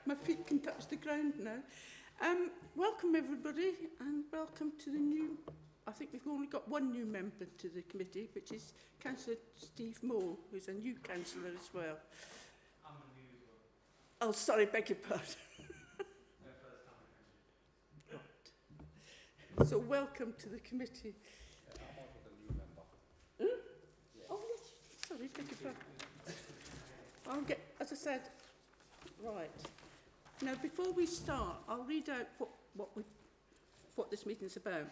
My feet can touch the ground now. Welcome everybody, and welcome to the new, I think we've only got one new member to the committee, which is Councillor Steve Moore, who's a new councillor as well. I'm a new as well. Oh, sorry, beg your pardon. No, first time. Right. So welcome to the committee. I'm also the new member. Hmm? Yeah. Oh yes, sorry, beg your pardon. I'll get, as I said, right. Now, before we start, I'll read out what this meeting's about.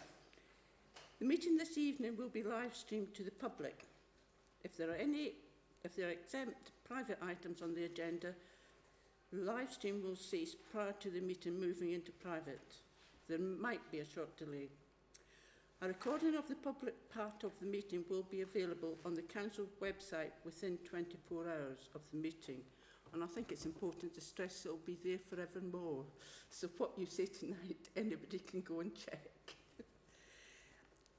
The meeting this evening will be live streamed to the public. If there are exempt private items on the agenda, the live stream will cease prior to the meeting moving into private. There might be a short delay. A recording of the public part of the meeting will be available on the council website within 24 hours of the meeting. And I think it's important to stress it'll be there forevermore. So what you say tonight, anybody can go and check.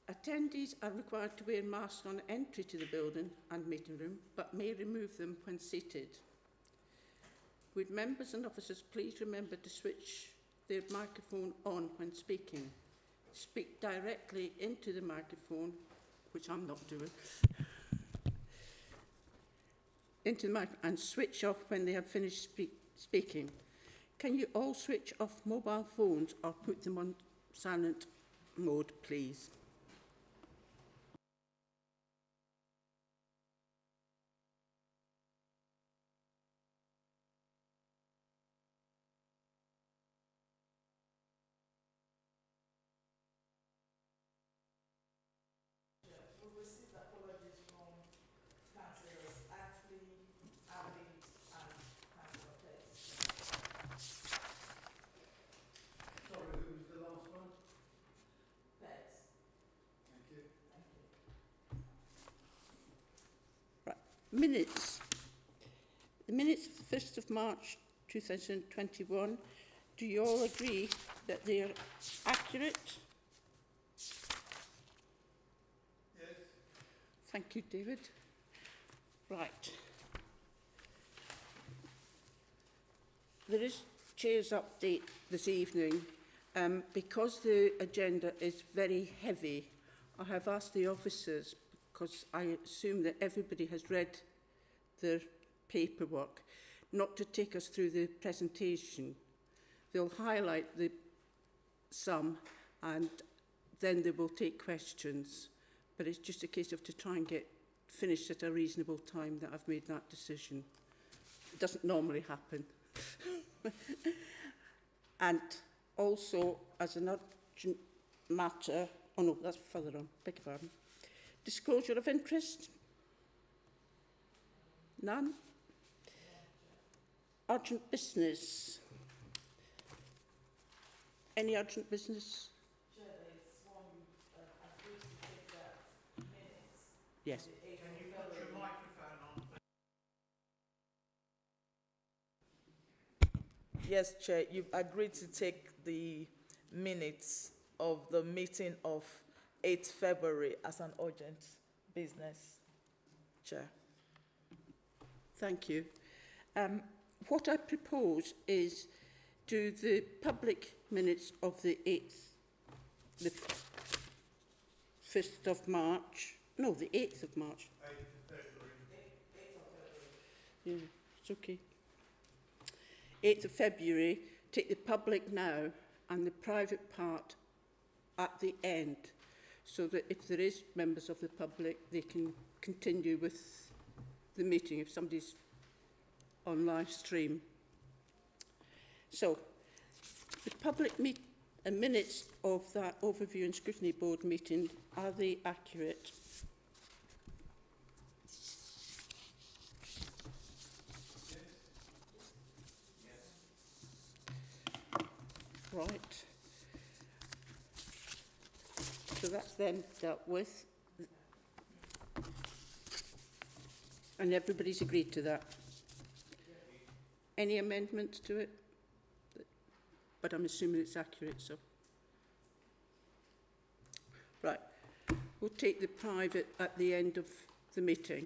Attendees are required to wear masks on entry to the building and meeting room, but may remove them when seated. Would members and officers please remember to switch their microphone on when speaking? Speak directly into the microphone, which I'm not doing, into the mic, and switch off when they have finished speaking. Can you all switch off mobile phones or put them on silent mode, please? Minutes. The minutes of the 1st of March 2021, do you all agree that they are accurate? Yes. Thank you, David. Right. There is Chair's update this evening. Because the agenda is very heavy, I have asked the officers, because I assume that everybody has read their paperwork, not to take us through the presentation. They'll highlight some and then they will take questions. But it's just a case of to try and get finished at a reasonable time that I've made that decision. It doesn't normally happen. And also, as an urgent matter, oh no, that's further on, beg your pardon. Disclosure of interest? None? Urgent business? Any urgent business? Yes. Can you put your microphone on? Yes, Chair, you've agreed to take the minutes of the meeting of 8th February as an urgent business, Chair. Thank you. What I propose is do the public minutes of the 5th of March, no, the 8th of March. 8th of February. 8th of February. Yeah, it's okay. 8th of February, take the public now and the private part at the end, so that if there is members of the public, they can continue with the meeting if somebody's on live stream. So, the public minutes of that overview and scrutiny board meeting, are they accurate? Right. So that's then dealt with. And everybody's agreed to that. Any amendments to it? But I'm assuming it's accurate, so. Right. We'll take the private at the end of the meeting.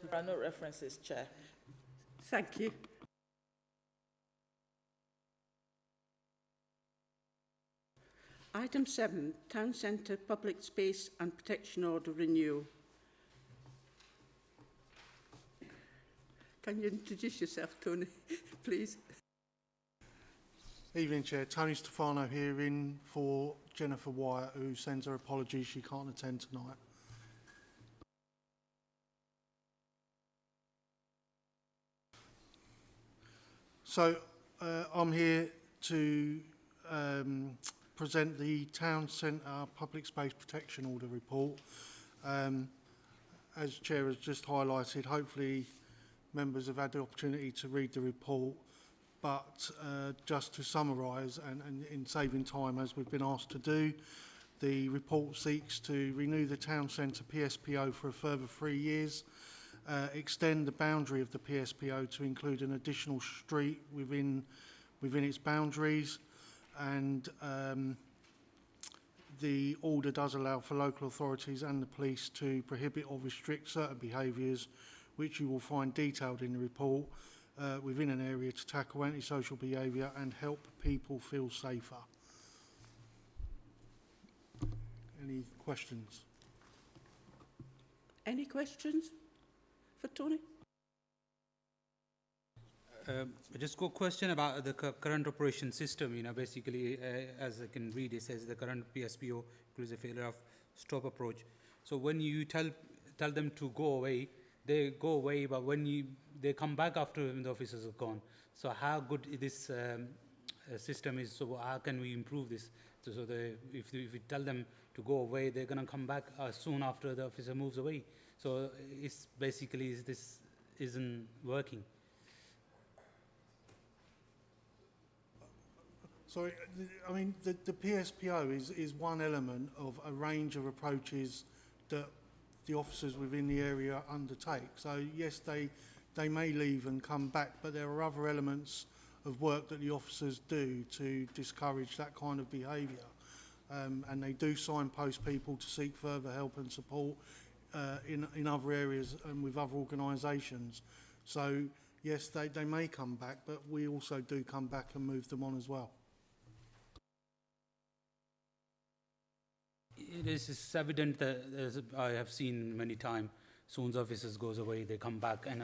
There are no references, Chair. Thank you. Item 7, Town Centre Public Space and Protection Order Renewal. Can you introduce yourself, Tony, please? Evening, Chair. Tony Stefano here in for Jennifer Wyatt, who sends her apologies she can't attend tonight. So I'm here to present the Town Centre Public Space Protection Order report. As Chair has just highlighted, hopefully members have had the opportunity to read the report, but just to summarise and in saving time as we've been asked to do, the report seeks to renew the Town Centre PSPO for a further 3 years, extend the boundary of the PSPO to include an additional street within its boundaries, and the order does allow for local authorities and the police to prohibit or restrict certain behaviours, which you will find detailed in the report, within an area to tackle antisocial behaviour and help people feel safer. Any questions? Any questions for Tony? I just got a question about the current operation system. You know, basically, as I can read, it says the current PSPO includes a failure of stop approach. So when you tell them to go away, they go away, but when they come back after the officers are gone. So how good this system is? So how can we improve this? So if we tell them to go away, they're going to come back soon after the officer moves away. So it's basically this isn't working. Sorry, I mean, the PSPO is one element of a range of approaches that the officers within the area undertake. So yes, they may leave and come back, but there are other elements of work that the officers do to discourage that kind of behaviour. And they do signpost people to seek further help and support in other areas and with other organisations. So yes, they may come back, but we also do come back and move them on as well. It is evident that, as I have seen many times, soon as officers goes away, they come back, and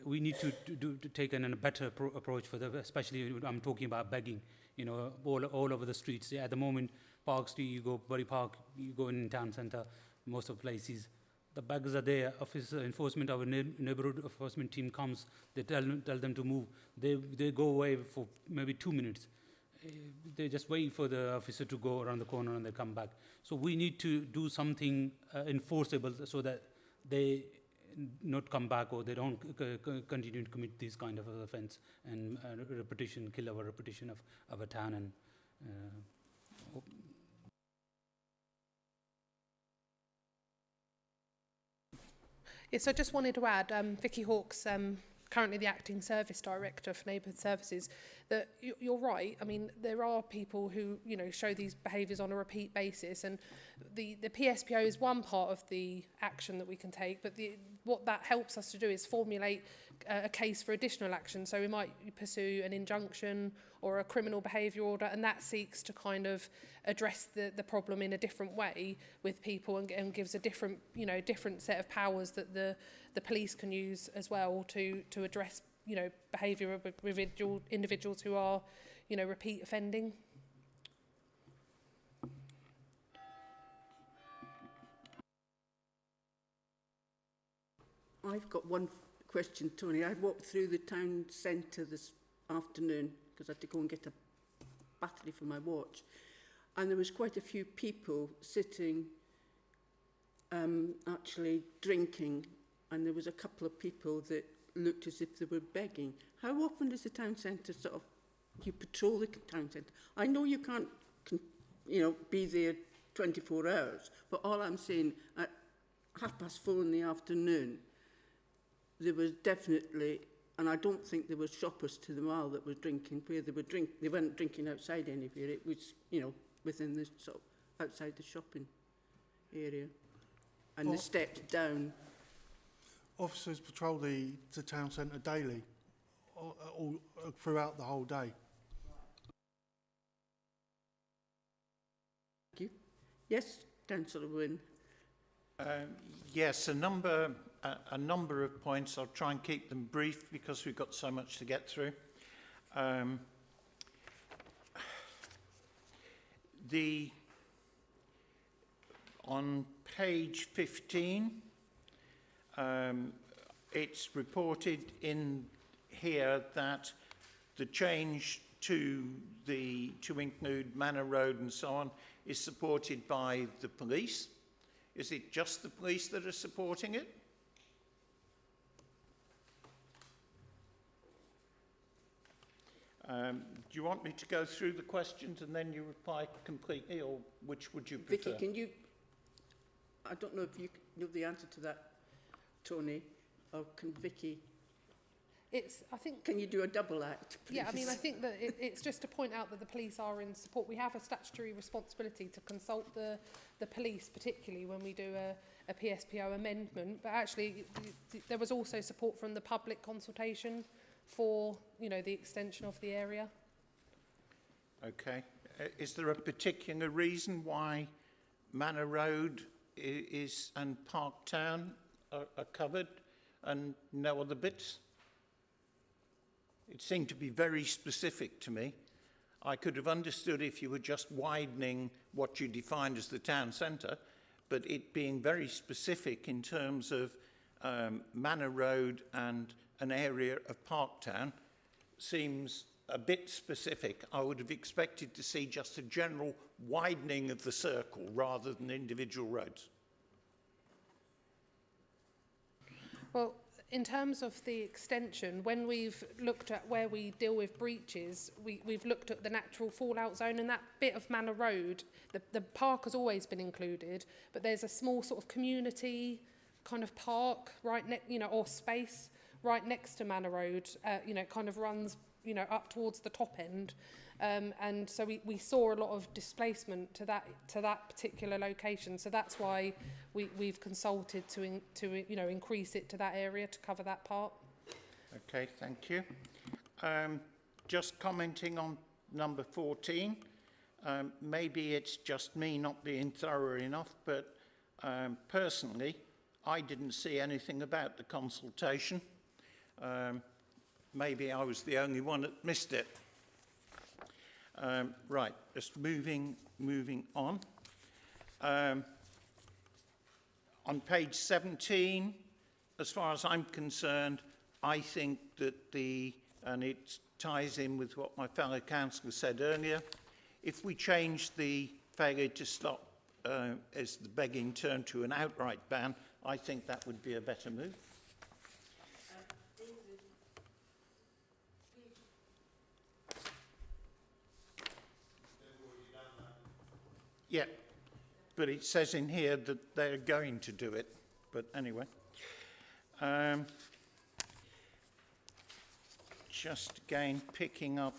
we need to take a better approach for them. Especially, I'm talking about begging. You know, all over the streets. Yeah, at the moment, Park Street, you go Bury Park, you go in town centre, most of the places, the beggars are there. Officer enforcement, our neighbourhood enforcement team comes. They tell them to move. They go away for maybe 2 minutes. They just wait for the officer to go around the corner and they come back. So we need to do something enforceable so that they not come back or they don't continue to commit this kind of offence and kill our reputation of a town. And Yes, I just wanted to add, Vicky Hawkes, currently the Acting Service Director for Neighbourhood Services, that you're right. I mean, there are people who, you know, show these behaviours on a repeat basis, and the PSPO is one part of the action that we can take, but what that helps us to do is formulate a case for additional action. So we might pursue an injunction or a criminal behaviour order, and that seeks to kind of address the problem in a different way with people and gives a different, you know, different set of powers that the police can use as well to address, you know, behaviour with individuals who are, you know, repeat offending. I've got one question, Tony. I walked through the town centre this afternoon because I had to go and get a battery for my watch, and there was quite a few people sitting actually drinking, and there was a couple of people that looked as if they were begging. How often does the town centre sort of, you patrol the town centre? I know you can't, you know, be there 24 hours, but all I'm saying, at 4:30 in the afternoon, there was definitely, and I don't think there were shoppers to the mile that were drinking. Where they weren't drinking outside anywhere. It was, you know, within the sort of outside the shopping area, and the steps down Officers patrol the town centre daily, all throughout the whole day. Thank you. Yes, Councillor Wynne. Yes, a number of points. I'll try and keep them brief because we've got so much to get through. On page 15, it's reported in here that the change to include Manor Road and so on is supported by the police. Is it just the police that are supporting it? Do you want me to go through the questions and then you reply completely, or which would you prefer? Vicky, can you... I don't know if you know the answer to that, Tony, or can Vicky... I think... Can you do a double act, please? Yeah, I mean, I think that it's just to point out that the police are in support. We have a statutory responsibility to consult the police, particularly when we do a PSPO amendment. But actually, there was also support from the public consultation for, you know, the extension of the area. Okay. Is there a particular reason why Manor Road and Parktown are covered and no other bits? It seemed to be very specific to me. I could have understood if you were just widening what you defined as the town centre, but it being very specific in terms of Manor Road and an area of Parktown seems a bit specific. I would have expected to see just a general widening of the circle rather than individual roads. Well, in terms of the extension, when we've looked at where we deal with breaches, we've looked at the natural fallout zone, and that bit of Manor Road, the park has always been included, but there's a small sort of community kind of park right next, you know, or space right next to Manor Road. You know, it kind of runs, you know, up towards the top end, and so we saw a lot of displacement to that particular location. So that's why we've consulted to you know, increase it to that area to cover that part. Okay, thank you. Just commenting on number 14, maybe it's just me not being thorough enough, but personally, I didn't see anything about the consultation. Maybe I was the only one that missed it. Right, just moving on. On page 17, as far as I'm concerned, I think that and it ties in with what my fellow councillor said earlier, if we change the failure to stop as the begging turn to an outright ban, I think that would be a better move. Yeah, but it says in here that they're going to do it. But anyway, just again picking up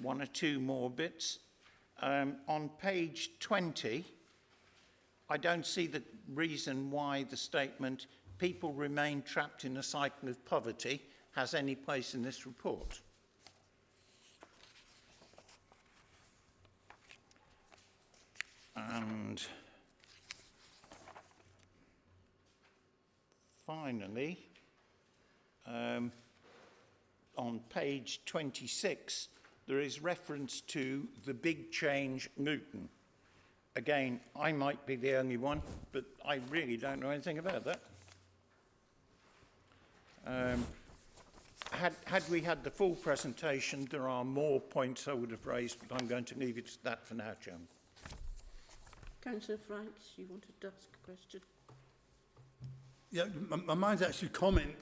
one or two more bits. On page 20, I don't see the reason why the statement, people remain trapped in a cycle of poverty, has any place in this report. And finally, on page 26, there is reference to the big change Luton. Again, I might be the only one, but I really don't know anything about that. Had we had the full presentation, there are more points I would have raised, but I'm going to leave it at that for now, Chairman. Councillor Franks, you wanted to ask a question? Yeah, my mine's actually comment,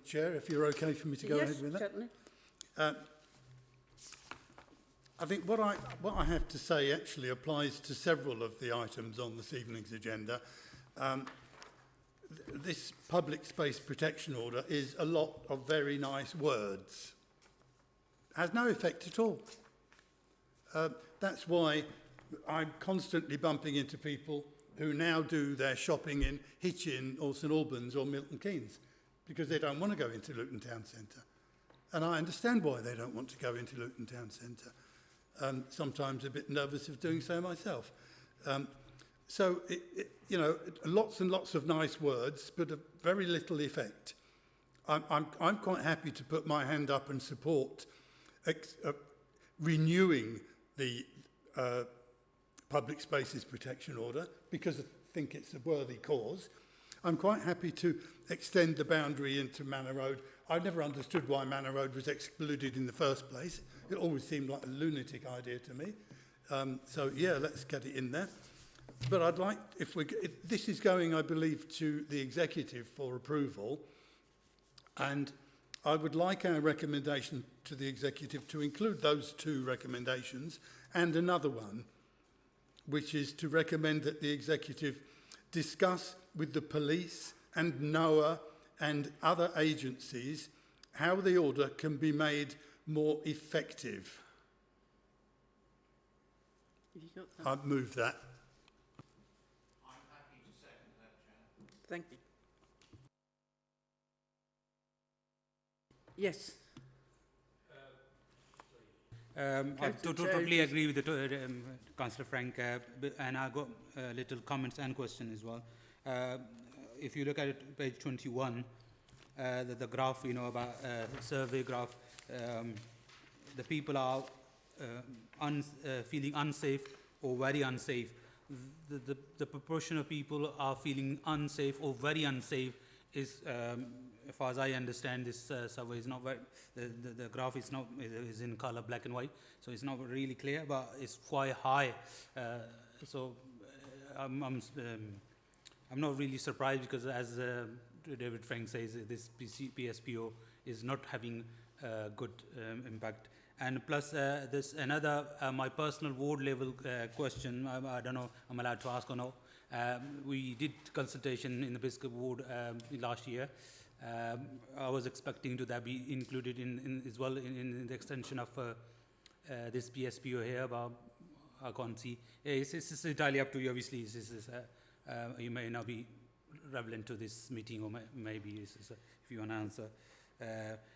Chair, if you're okay for me to go ahead with that. Yes, certainly. I think what I have to say actually applies to several of the items on this evening's agenda. This public space protection order is a lot of very nice words. Has no effect at all. That's why I'm constantly bumping into people who now do their shopping in Hitchin or St Albans or Milton Keynes because they don't want to go into Luton Town Centre. And I understand why they don't want to go into Luton Town Centre. Sometimes a bit nervous of doing so myself. So, you know, lots and lots of nice words, but very little effect. I'm quite happy to put my hand up and support renewing the Public Spaces Protection Order because I think it's a worthy cause. I'm quite happy to extend the boundary into Manor Road. I never understood why Manor Road was excluded in the first place. It always seemed like a lunatic idea to me. So, yeah, let's get it in there. But I'd like, if this is going, I believe, to the executive for approval, and I would like our recommendation to the executive to include those two recommendations and another one, which is to recommend that the executive discuss with the police and NOAA and other agencies how the order can be made more effective. Have you got that? I'd move that. I'm happy to second that, Chair. Thank you. Yes. I Councillor totally Jones. agree with Councillor Frank, and I got little comments and questions as well. If you look at it, page 21, the graph, you know, about survey graph, the people are feeling unsafe or very unsafe. The proportion of people are feeling unsafe or very unsafe is, as far as I understand, this survey is not very, the graph is not, is in color black and white, so it's not really clear, but it's quite high. So I'm not really surprised because, as David Frank says, this PSPO is not having good impact. And plus, this another, my personal ward level question, I don't know I'm allowed to ask or not. We did consultation in the Biscuit ward last year. I was expecting to that be included in as well in the extension of this PSPO here, but I can't see. It's entirely up to you, obviously. You may not be relevant to this meeting, or maybe if you want to answer.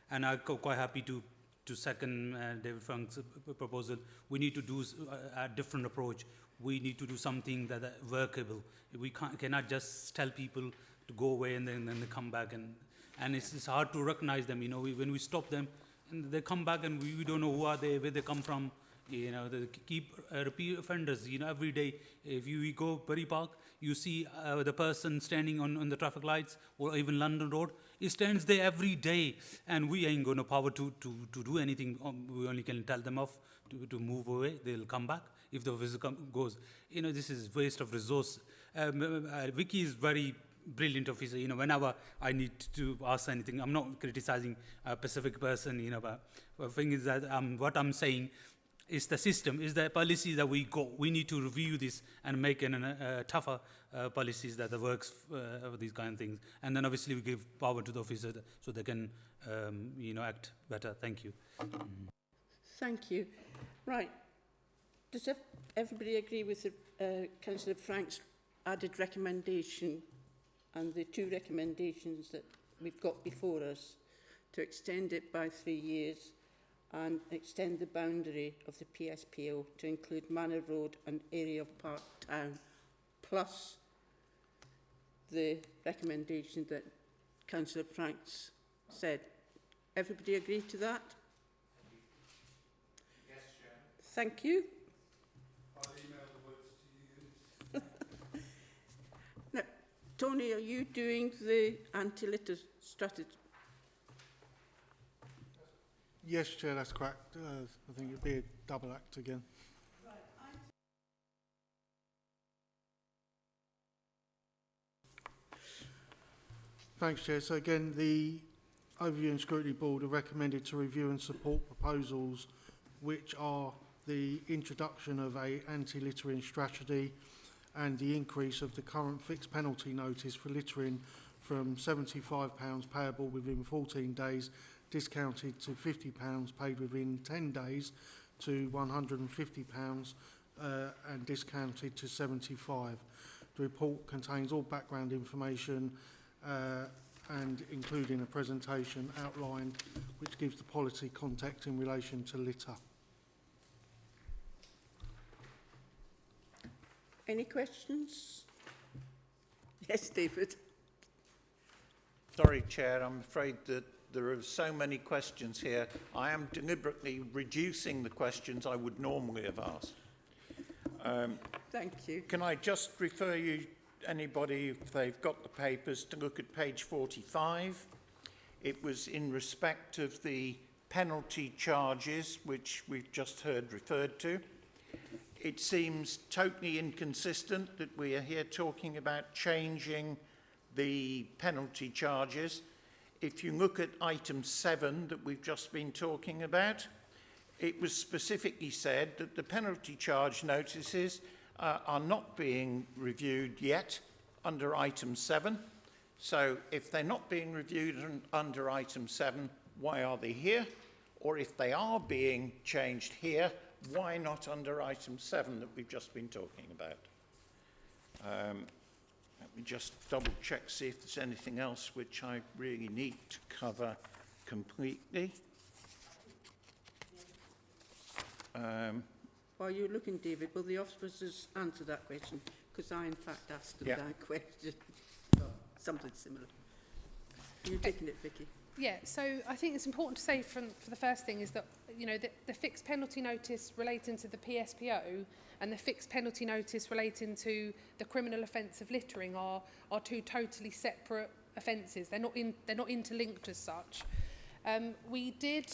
And I'm quite happy to second David Frank's proposal. We need to do a different approach. We need to do something that is workable. We cannot just tell people to go away and then they come back, and it's hard to recognize them. You know, when we stop them, and they come back, and we don't know who are they, where they come from. You know, they keep repeat offenders. You know, every day, if you go Bury Park, you see the person standing on the traffic lights, or even London Road. He stands there every day, and we ain't going to power to do anything. We only can tell them off to move away. They'll come back if the officer goes. You know, this is waste of resource. Vicky is very brilliant officer. You know, whenever I need to ask anything, I'm not criticizing a specific person. You know, but the thing is that what I'm saying is the system, is the policy that we got. We need to review this and make tougher policies that works for these kind of things. And then obviously we give power to the officer so they can, you know, act better. Thank you. Thank you. Right. Does everybody agree with Councillor Frank's added recommendation and the two recommendations that we've got before us to extend it by 3 years and extend the boundary of the PSPO to include Manor Road and area of Park Town, plus the recommendation that Councillor Franks said? Everybody agree to that? Yes, Chair. Thank you. I'll email the words to you. Now, Tony, are you doing the anti-litter strategy? Yes, Chair, that's correct. I think it'd be a double act again. Thanks, Chair. So again, the Overview and Scrutiny Board are recommended to review and support proposals which are the introduction of a anti-littering strategy and the increase of the current fixed penalty notice for littering from £75 payable within 14 days, discounted to £50 paid within 10 days, to £150 and discounted to 75. The report contains all background information and including a presentation outlined which gives the policy context in relation to litter. Any questions? Yes, David. Sorry, Chair, I'm afraid that there are so many questions here. I am deliberately reducing the questions I would normally have asked. Thank you. Can I just refer you, anybody, if they've got the papers, to look at page 45. It was in respect of the penalty charges, which we've just heard referred to. It seems totally inconsistent that we are here talking about changing the penalty charges. If you look at item 7 that we've just been talking about, it was specifically said that the penalty charge notices are not being reviewed yet under item 7. So if they're not being reviewed under item 7, why are they here? Or if they are being changed here, why not under item 7 that we've just been talking about? Let me just double check, see if there's anything else which I really need to cover completely. While you're looking, David, will the officers answer that question? Because I, in fact, asked them that question. Well, something similar. You're taking it, Vicky. Yeah, so I think it's important to say for the first thing is that, you know, the fixed penalty notice relating to the PSPO and the fixed penalty notice relating to the criminal offence of littering are two totally separate offences. They're not interlinked as such. We did,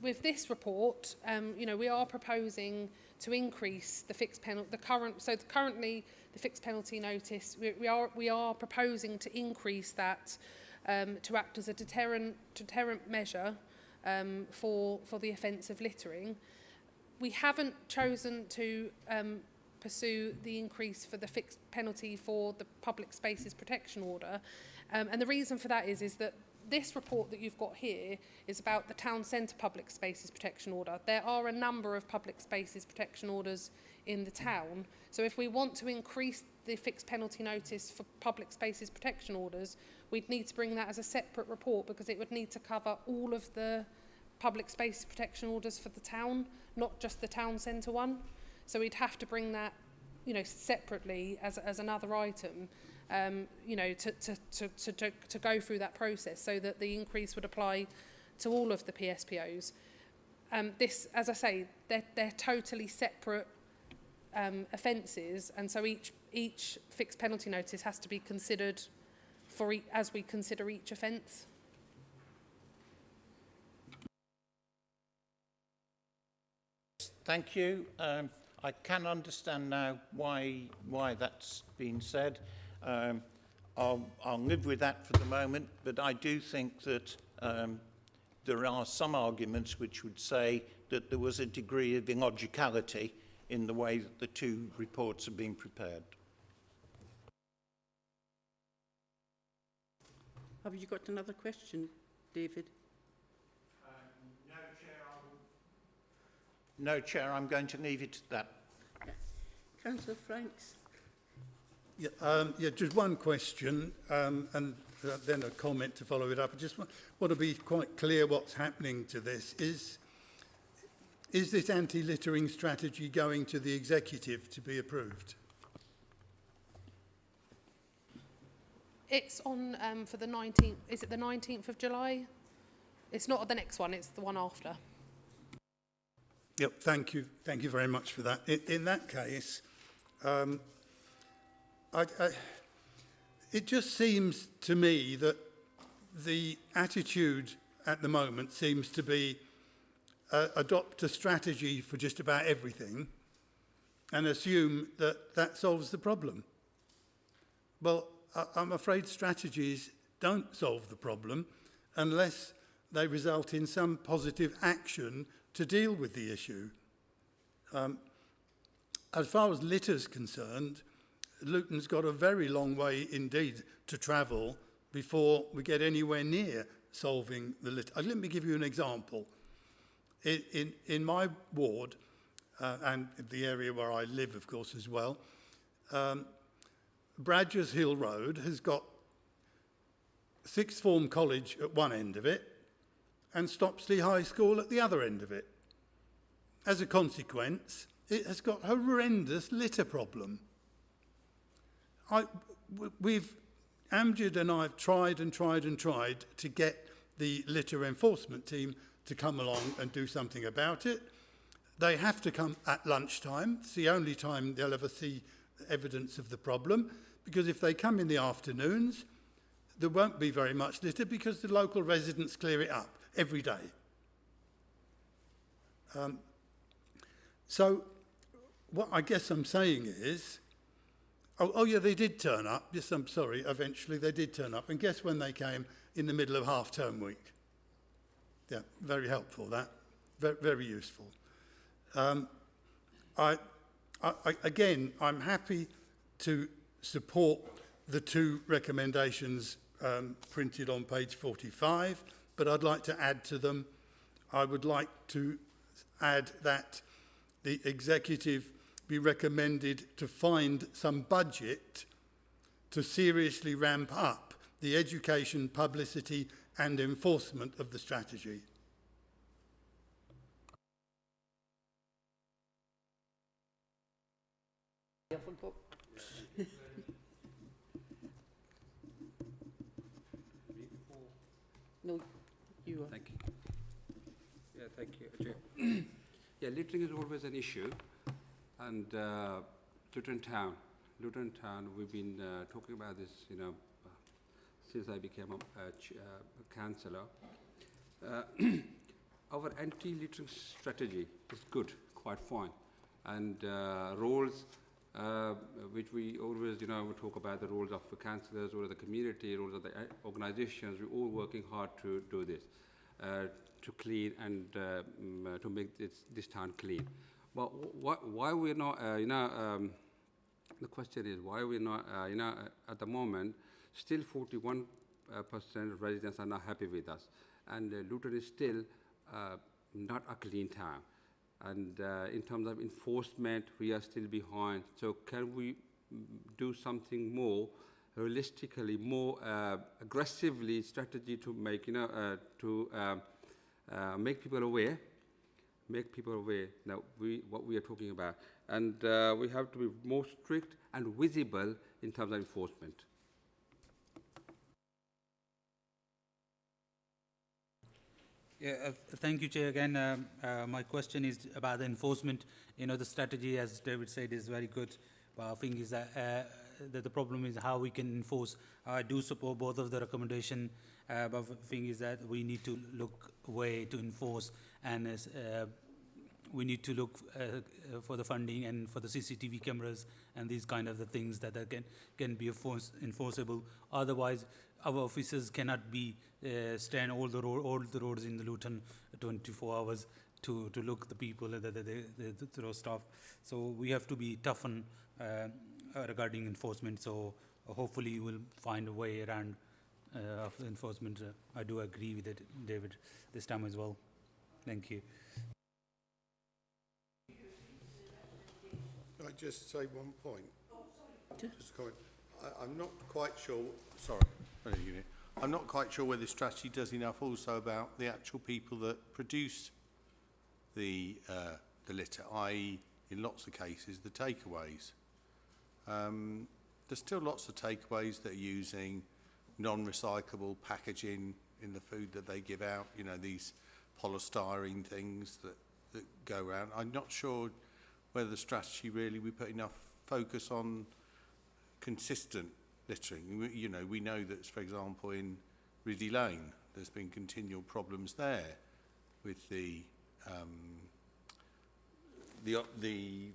with this report, you know, we are proposing to increase the fixed penalty. Currently the fixed penalty notice, we are proposing to increase that to act as a deterrent measure for the offence of littering. We haven't chosen to pursue the increase for the fixed penalty for the public spaces protection order, and the reason for that is that this report that you've got here is about the town centre public spaces protection order. There are a number of public spaces protection orders in the town, so if we want to increase the fixed penalty notice for public spaces protection orders, we'd need to bring that as a separate report because it would need to cover all of the public space protection orders for the town, not just the town centre one. So we'd have to bring that, you know, separately as another item, you know, to go through that process so that the increase would apply to all of the PSPOs. This, as I say, they're totally separate offences, and so each fixed penalty notice has to be considered as we consider each offence. Thank you. I can understand now why that's been said. I'll live with that for the moment, but I do think that there are some arguments which would say that there was a degree of illogicality in the way that the two reports are being prepared. Have you got another question, David? No, Chair, I'm going to leave it at that. Yeah. Councillor Franks? Yeah, just one question and then a comment to follow it up. I just want to be quite clear what's happening to this. Is this anti-littering strategy going to the executive to be approved? It's on for the 19th. Is it the 19th of July? It's not the next one. It's the one after. Yep. Thank you. Thank you very much for that. In that case, it just seems to me that the attitude at the moment seems to be adopt a strategy for just about everything and assume that that solves the problem. Well, I'm afraid strategies don't solve the problem unless they result in some positive action to deal with the issue. As far as litter's concerned, Luton's got a very long way indeed to travel before we get anywhere near solving the litter. Let me give you an example. In my ward, and the area where I live, of course, as well, Bradgers Hill Road has got sixth form college at one end of it and Stopsley High School at the other end of it. As a consequence, it has got a horrendous litter problem. Amjad and I have tried to get the litter enforcement team to come along and do something about it. They have to come at lunchtime. It's the only time they'll ever see evidence of the problem, because if they come in the afternoons, there won't be very much litter because the local residents clear it up every day. So what I guess I'm saying is, oh yeah, they did turn up. Yes, I'm sorry, eventually they did turn up. And guess when they came? In the middle of half-term week. Yeah, very helpful, that. Very, very useful. Again, I'm happy to support the two recommendations printed on page 45, but I'd like to add to them. I would like to add that the executive be recommended to find some budget to seriously ramp up the education, publicity and enforcement of the strategy. No, you are. Thank you. Yeah, thank you, Chair. Yeah, littering is always an issue, and Luton Town, we've been talking about this, since I became a councillor. Our anti-littering strategy is good, quite fine, and roles which we always, we talk about the roles of the councillors or the community, roles of the organisations. We're all working hard to do this, to clean and to make this town clean. But why we're not, the question is why we're not, at the moment, still 41% of residents are not happy with us, and Luton is still not a clean town. And in terms of enforcement, we are still behind. So can we do something more realistically, more aggressively strategy to make, make people aware that what we are talking about. And we have to be more strict and visible in terms of enforcement. Yeah, thank you, Chair. Again, my question is about the enforcement. The strategy, as David said, is very good. But I think is that the problem is how we can enforce. I do support both of the recommendation, but the thing is that we need to look a way to enforce, and we need to look for the funding and for the CCTV cameras and these kind of the things that can be enforceable. Otherwise, our officers cannot be stand all the roads in the Luton 24 hours to look the people that they throw stuff. So we have to be tough on regarding enforcement. So hopefully we'll find a way around of the enforcement. I do agree with it, David, this time as well. Thank you. Can I just say one point? Just a comment. I'm not quite sure. Sorry. I'm not quite sure whether this strategy does enough also about the actual people that produce the litter, i.e. in lots of cases the takeaways. There's still lots of takeaways that are using non-recyclable packaging in the food that they give out, these polystyrene things that go around. I'm not sure whether the strategy really we put enough focus on consistent littering. We know that, for example, in Ridley Lane, there's been continual problems there with the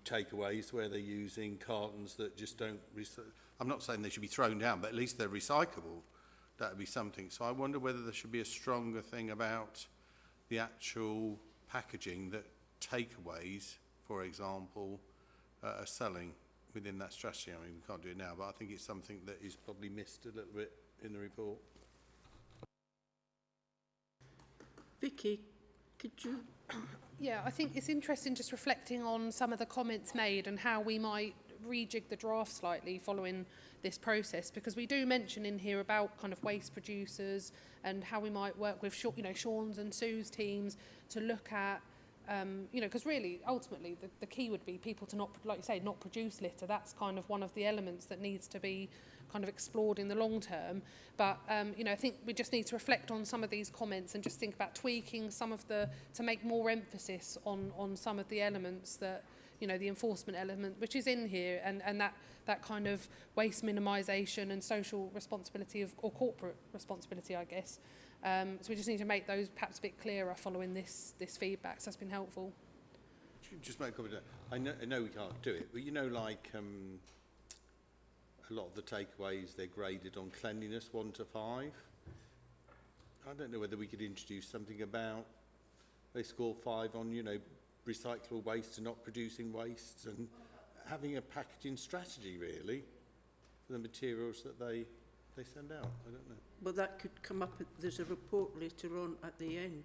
takeaways where they're using cartons that just don't. I'm not saying they should be thrown down, but at least they're recyclable. That would be something. So I wonder whether there should be a stronger thing about the actual packaging that takeaways, for example, are selling within that strategy. I mean, we can't do it now, but I think it's something that is probably missed a little bit in the report. Vicky, could you? Yeah, I think it's interesting just reflecting on some of the comments made and how we might rejig the draft slightly following this process, because we do mention in here about kind of waste producers and how we might work with, you know, Sean's and Sue's teams to look at, you know, because really, ultimately, the key would be people to not, like you say, not produce litter. That's kind of one of the elements that needs to be kind of explored in the long term. But, you know, I think we just need to reflect on some of these comments and just think about tweaking some of the, to make more emphasis on some of the elements that, you know, the enforcement element, which is in here, and that kind of waste minimisation and social responsibility of, or corporate responsibility, I guess. So we just need to make those perhaps a bit clearer following this feedback. So that's been helpful. Just make a comment. I know we can't do it, but you know, like a lot of the takeaways, they're graded on cleanliness 1 to 5. I don't know whether we could introduce something about they score 5 on, you know, recyclable waste and not producing waste, and having a packaging strategy really for the materials that they send out. I don't know. Well, that could come up. There's a report later on at the end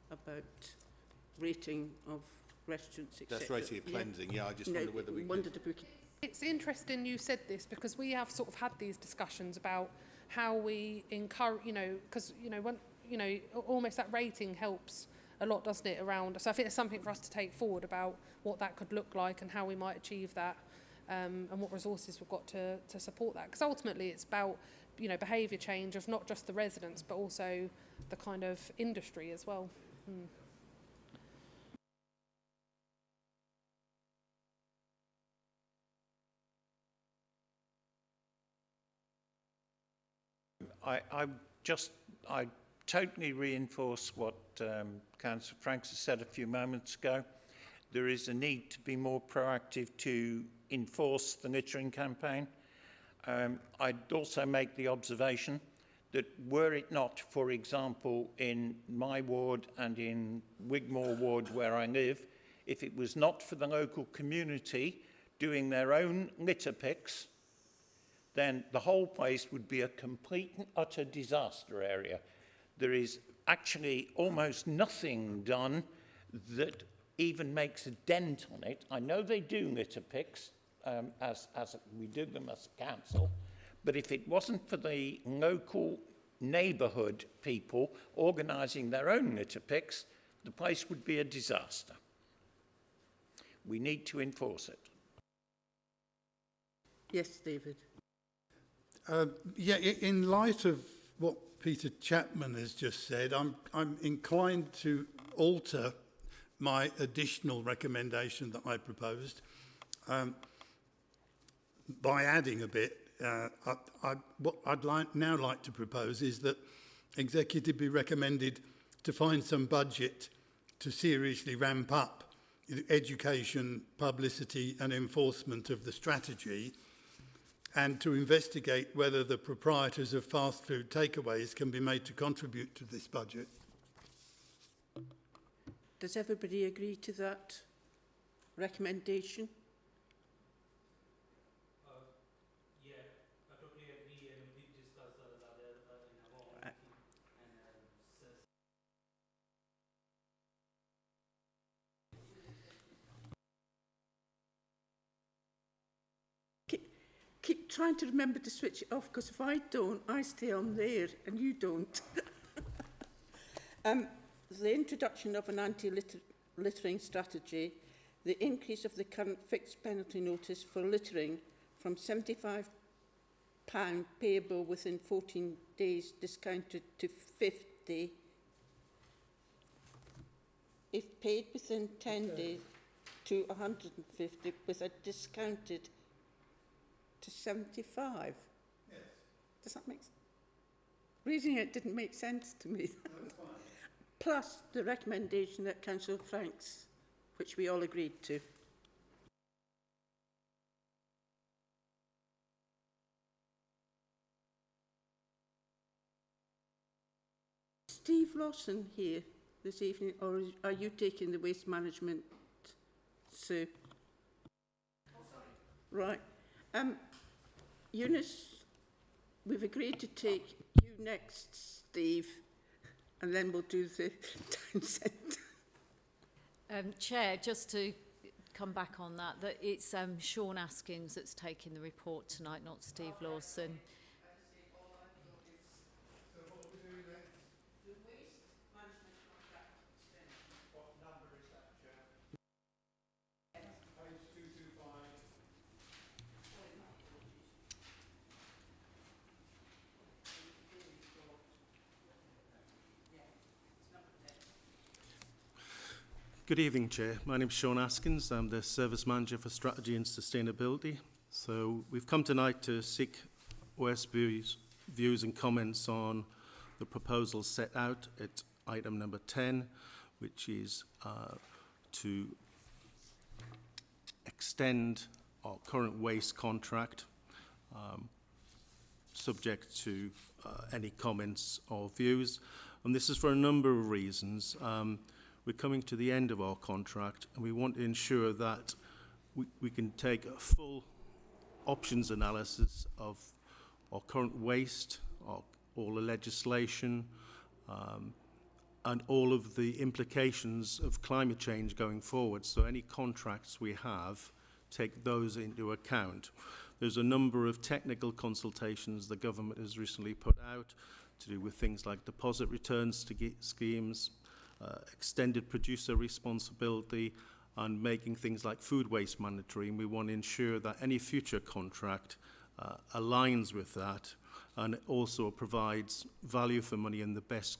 about rating of restaurants, etc. That's rating of cleansing. Yeah, I just wonder whether we wondered if we could. It's interesting you said this, because we have sort of had these discussions about how we encourage, you know, because, you know, when, you know, almost that rating helps a lot, doesn't it, around. So I think it's something for us to take forward about what that could look like and how we might achieve that, and what resources we've got to support that. Because ultimately it's about, you know, behaviour change of not just the residents, but also the kind of industry as well. I totally reinforce what Councillor Franks has said a few moments ago. There is a need to be more proactive to enforce the littering campaign. I'd also make the observation that were it not, for example, in my ward and in Wigmore ward where I live, if it was not for the local community doing their own litter picks, then the whole place would be a complete and utter disaster area. There is actually almost nothing done that even makes a dent on it. I know they do litter picks, as we do them as a council, but if it wasn't for the local neighbourhood people organising their own litter picks, the place would be a disaster. We need to enforce it. Yes, David. Yeah, in light of what Peter Chapman has just said, I'm inclined to alter my additional recommendation that I proposed by adding a bit. What I'd now like to propose is that Executive be recommended to find some budget to seriously ramp up education, publicity and enforcement of the strategy, and to investigate whether the proprietors of fast food takeaways can be made to contribute to this budget. Does everybody agree to that recommendation? Yeah, I totally agree, and we did discuss the other in our meeting. Keep trying to remember to switch it off, because if I don't, I stay on there and you don't. The introduction of an anti-littering strategy, the increase of the current fixed penalty notice for littering from £75 payable within 14 days discounted to 50 if paid within 10 days to 150 with a discounted to 75. Yes. Does that make sense? Reading it didn't make sense to me. Plus the recommendation that Councillor Franks, which we all agreed to. Steve Lawson here this evening, or are you taking the waste management, Sue? Right. Eunice, we've agreed to take you next, Steve, and then we'll do the town centre. Chair, just to come back on that, that it's Sean Askins that's taking the report tonight, not Steve Lawson. So what are we doing next? The waste management contract extension. What number is that, Chair? Page 225. Sorry, my apologies. Good evening, Chair. My name is Sean Askins. I'm the Service Manager for Strategy and Sustainability. So we've come tonight to seek OSB's views and comments on the proposals set out at item number 10, which is to extend our current waste contract, subject to any comments or views. And this is for a number of reasons. We're coming to the end of our contract, and we want to ensure that we can take a full options analysis of our current waste, all the legislation, and all of the implications of climate change going forward. So any contracts we have, take those into account. There's a number of technical consultations the government has recently put out to do with things like deposit returns schemes, extended producer responsibility, and making things like food waste mandatory. And we want to ensure that any future contract aligns with that, and it also provides value for money and the best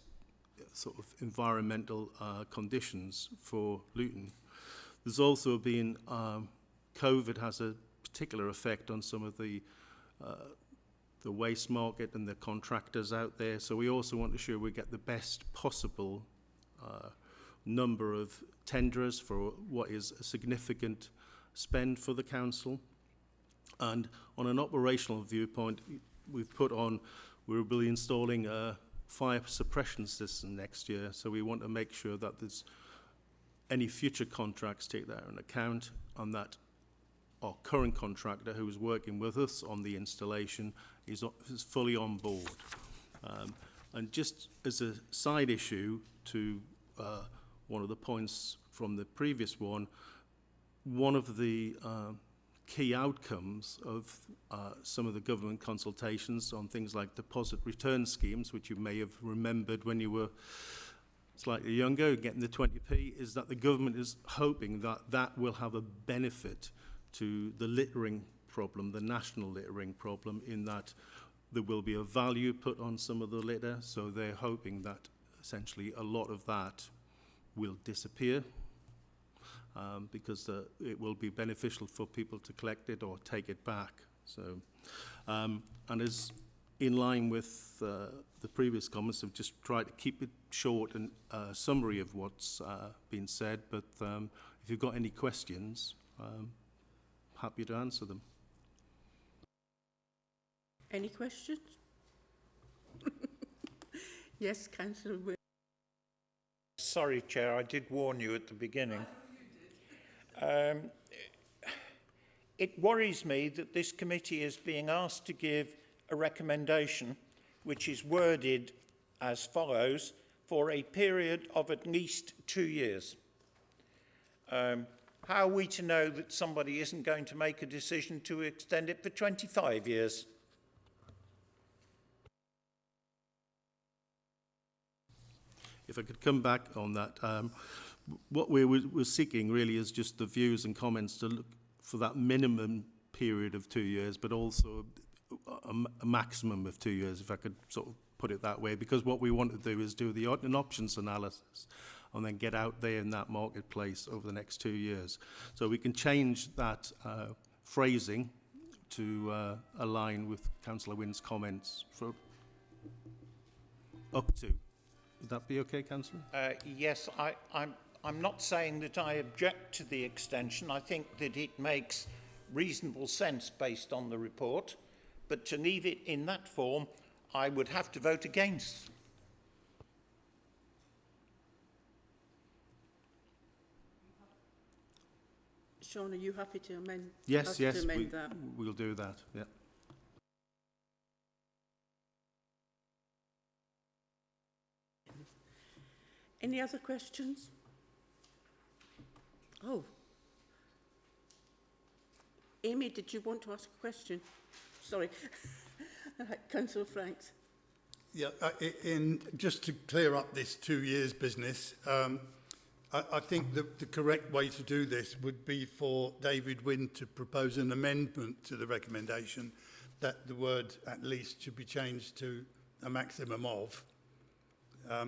sort of environmental conditions for Luton. There's also been, COVID has a particular effect on some of the waste market and the contractors out there. So we also want to ensure we get the best possible number of tenderers for what is a significant spend for the council. And on an operational viewpoint, we've put on, we'll be installing a fire suppression system next year. So we want to make sure that there's any future contracts take that into account, and that our current contractor who is working with us on the installation is fully on board. And just as a side issue to one of the points from the previous one of the key outcomes of some of the government consultations on things like deposit return schemes, which you may have remembered when you were slightly younger, getting the 20p, is that the government is hoping that that will have a benefit to the littering problem, the national littering problem, in that there will be a value put on some of the litter. So they're hoping that essentially a lot of that will disappear because it will be beneficial for people to collect it or take it back. So, and as in line with the previous comments, I've just tried to keep it short and summary of what's been said, but if you've got any questions, happy to answer them. Any questions? Yes, Councillor Wood. Sorry, Chair, I did warn you at the beginning. It worries me that this committee is being asked to give a recommendation which is worded as follows: for a period of at least 2 years. How are we to know that somebody isn't going to make a decision to extend it for 25 years? If I could come back on that, what we're seeking really is just the views and comments to look for that minimum period of 2 years, but also a maximum of 2 years, if I could sort of put it that way, because what we want to do is do an options analysis and then get out there in that marketplace over the next 2 years. So we can change that phrasing to align with Councillor Wynn's comments for up to. Would that be okay, Councillor? Yes, I'm not saying that I object to the extension. I think that it makes reasonable sense based on the report, but to leave it in that form, I would have to vote against. Sean, are you happy to amend? Yes, yes, to amend that? we'll do that, yeah. Any other questions? Oh, Amy, did you want to ask a question? Sorry. Councillor Franks. Yeah, just to clear up this 2 years business, I think the correct way to do this would be for David Wynne to propose an amendment to the recommendation that the word "at least" should be changed to a maximum of. I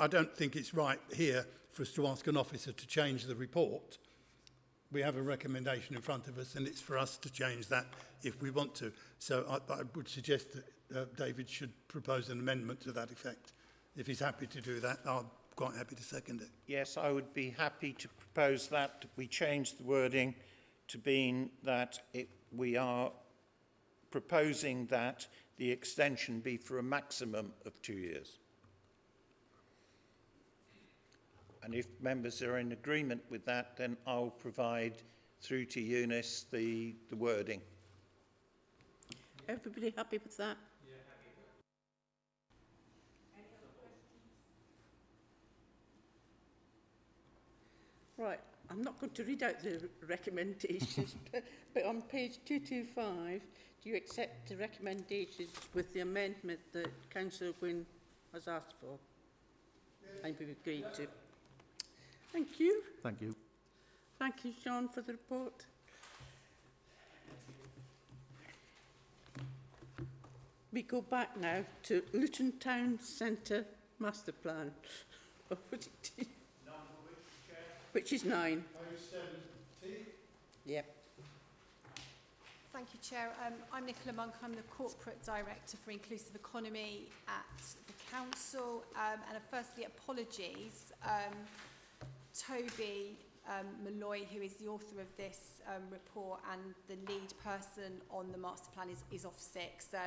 don't think it's right here for us to ask an officer to change the report. We have a recommendation in front of us, and it's for us to change that if we want to. So I would suggest that David should propose an amendment to that effect. If he's happy to do that, I'm quite happy to second it. Yes, I would be happy to propose that we change the wording to being that we are proposing that the extension be for a maximum of 2 years. And if members are in agreement with that, then I'll provide through to Eunice the wording. Everybody happy with that? Yeah, happy. Any other questions? Right, I'm not going to read out the recommendations, but on page 225, do you accept the recommendations with the amendment that Councillor Gwynne has asked for? And we've agreed to. Thank you. Thank you. Thank you, John, for the report. We go back now to Luton Town Centre Master Plan. Which is 9. Yep. Thank you, Chair. I'm Nicola Monk. I'm the Corporate Director for Inclusive Economy at the Council. And firstly, apologies. Toby Malloy, who is the author of this report and the lead person on the master plan, is off sick. So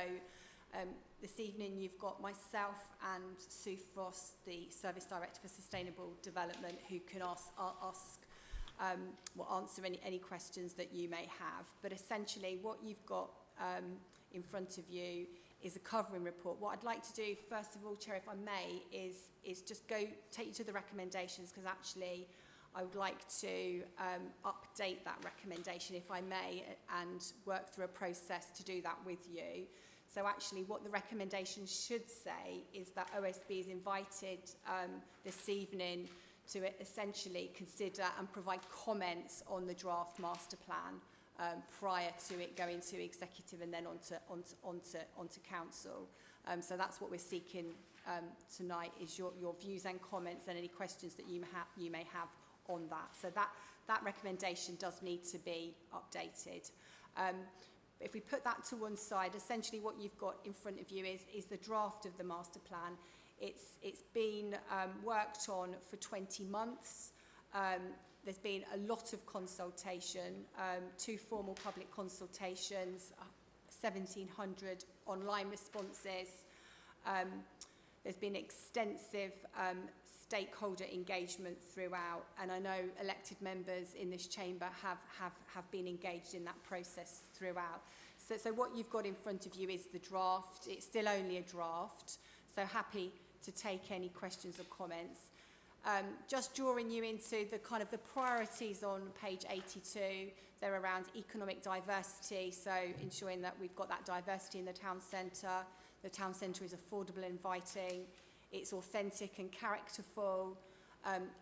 this evening you've got myself and Sue Frost, the Service Director for Sustainable Development, who can answer any questions that you may have. But essentially what you've got in front of you is a covering report. What I'd like to do, first of all, Chair, if I may, is just take you to the recommendations, because actually I would like to update that recommendation, if I may, and work through a process to do that with you. So actually what the recommendation should say is that OSB is invited this evening to essentially consider and provide comments on the draft master plan prior to it going to executive and then onto council. So that's what we're seeking tonight, is your views and comments and any questions that you may have on that. So that recommendation does need to be updated. If we put that to one side, essentially what you've got in front of you is the draft of the master plan. It's been worked on for 20 months. There's been a lot of consultation, 2 formal public consultations, 1,700 online responses. There's been extensive stakeholder engagement throughout, and I know elected members in this chamber have been engaged in that process throughout. So what you've got in front of you is the draft. It's still only a draft, so happy to take any questions or comments. Just drawing you into the kind of the priorities on page 82, they're around economic diversity, so ensuring that we've got that diversity in the town centre. The town centre is affordable and inviting, it's authentic and characterful,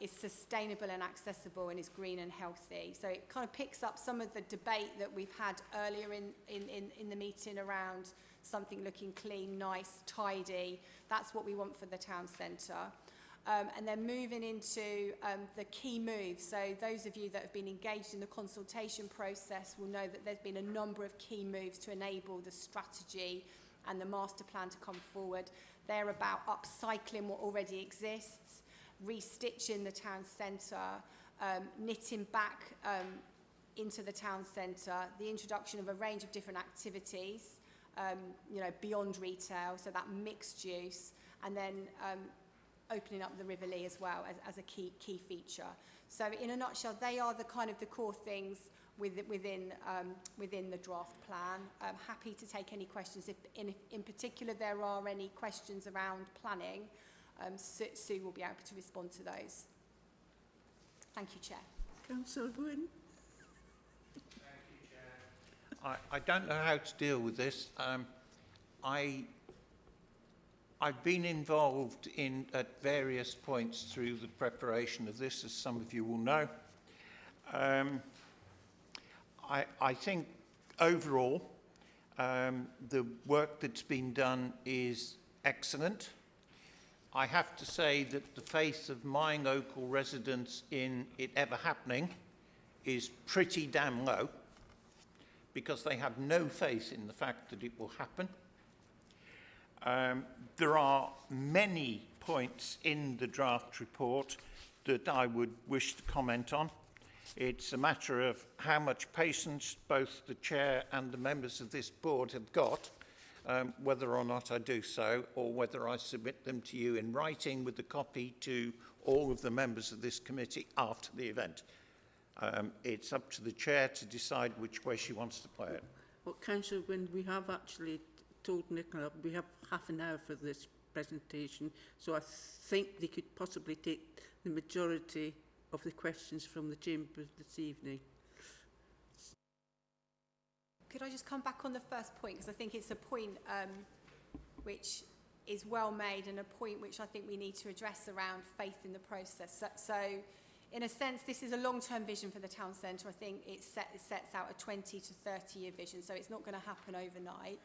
is sustainable and accessible, and is green and healthy. So it kind of picks up some of the debate that we've had earlier in the meeting around something looking clean, nice, tidy. That's what we want for the town centre. And then moving into the key moves. So those of you that have been engaged in the consultation process will know that there's been a number of key moves to enable the strategy and the master plan to come forward. They're about upcycling what already exists, restitching the town centre, knitting back into the town centre, the introduction of a range of different activities, beyond retail, so that mixed use, and then opening up the River Lee as well as a key feature. So in a nutshell, they are the kind of the core things within the draft plan. I'm happy to take any questions. If in particular there are any questions around planning, Sue will be able to respond to those. Thank you, Chair. Councillor Gwynn. I don't know how to deal with this. I've been involved at various points through the preparation of this, as some of you will know. I think overall the work that's been done is excellent. I have to say that the faith of my local residents in it ever happening is pretty damn low, because they have no faith in the fact that it will happen. There are many points in the draft report that I would wish to comment on. It's a matter of how much patience both the chair and the members of this board have got, whether or not I do so, or whether I submit them to you in writing with a copy to all of the members of this committee after the event. It's up to the chair to decide which way she wants to play it. Well, Councillor Gwynn, we have actually told Nicola we have half an hour for this presentation, so I think they could possibly take the majority of the questions from the chamber this evening. Could I just come back on the first point, because I think it's a point which is well made, and a point which I think we need to address around faith in the process. So in a sense, this is a long-term vision for the town centre. I think it sets out a 20 to 30-year vision, so it's not going to happen overnight.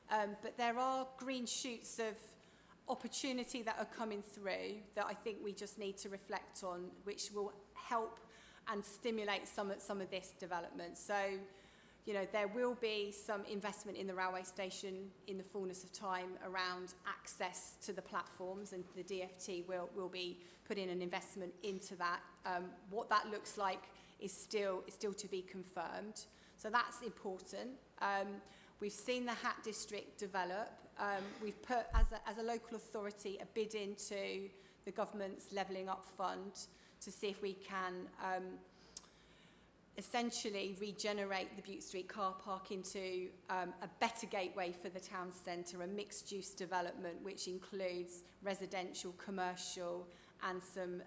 But there are green shoots of opportunity that are coming through that I think we just need to reflect on, which will help and stimulate some of this development. So, you know, there will be some investment in the railway station in the fullness of time around access to the platforms, and the DfT will be putting an investment into that. What that looks like is still to be confirmed. So that's important. We've seen the Hat District develop. We've put, as a local authority, a bid into the government's Levelling Up Fund to see if we can essentially regenerate the Bute Street car park into a better gateway for the town centre, a mixed-use development which includes residential, commercial, and some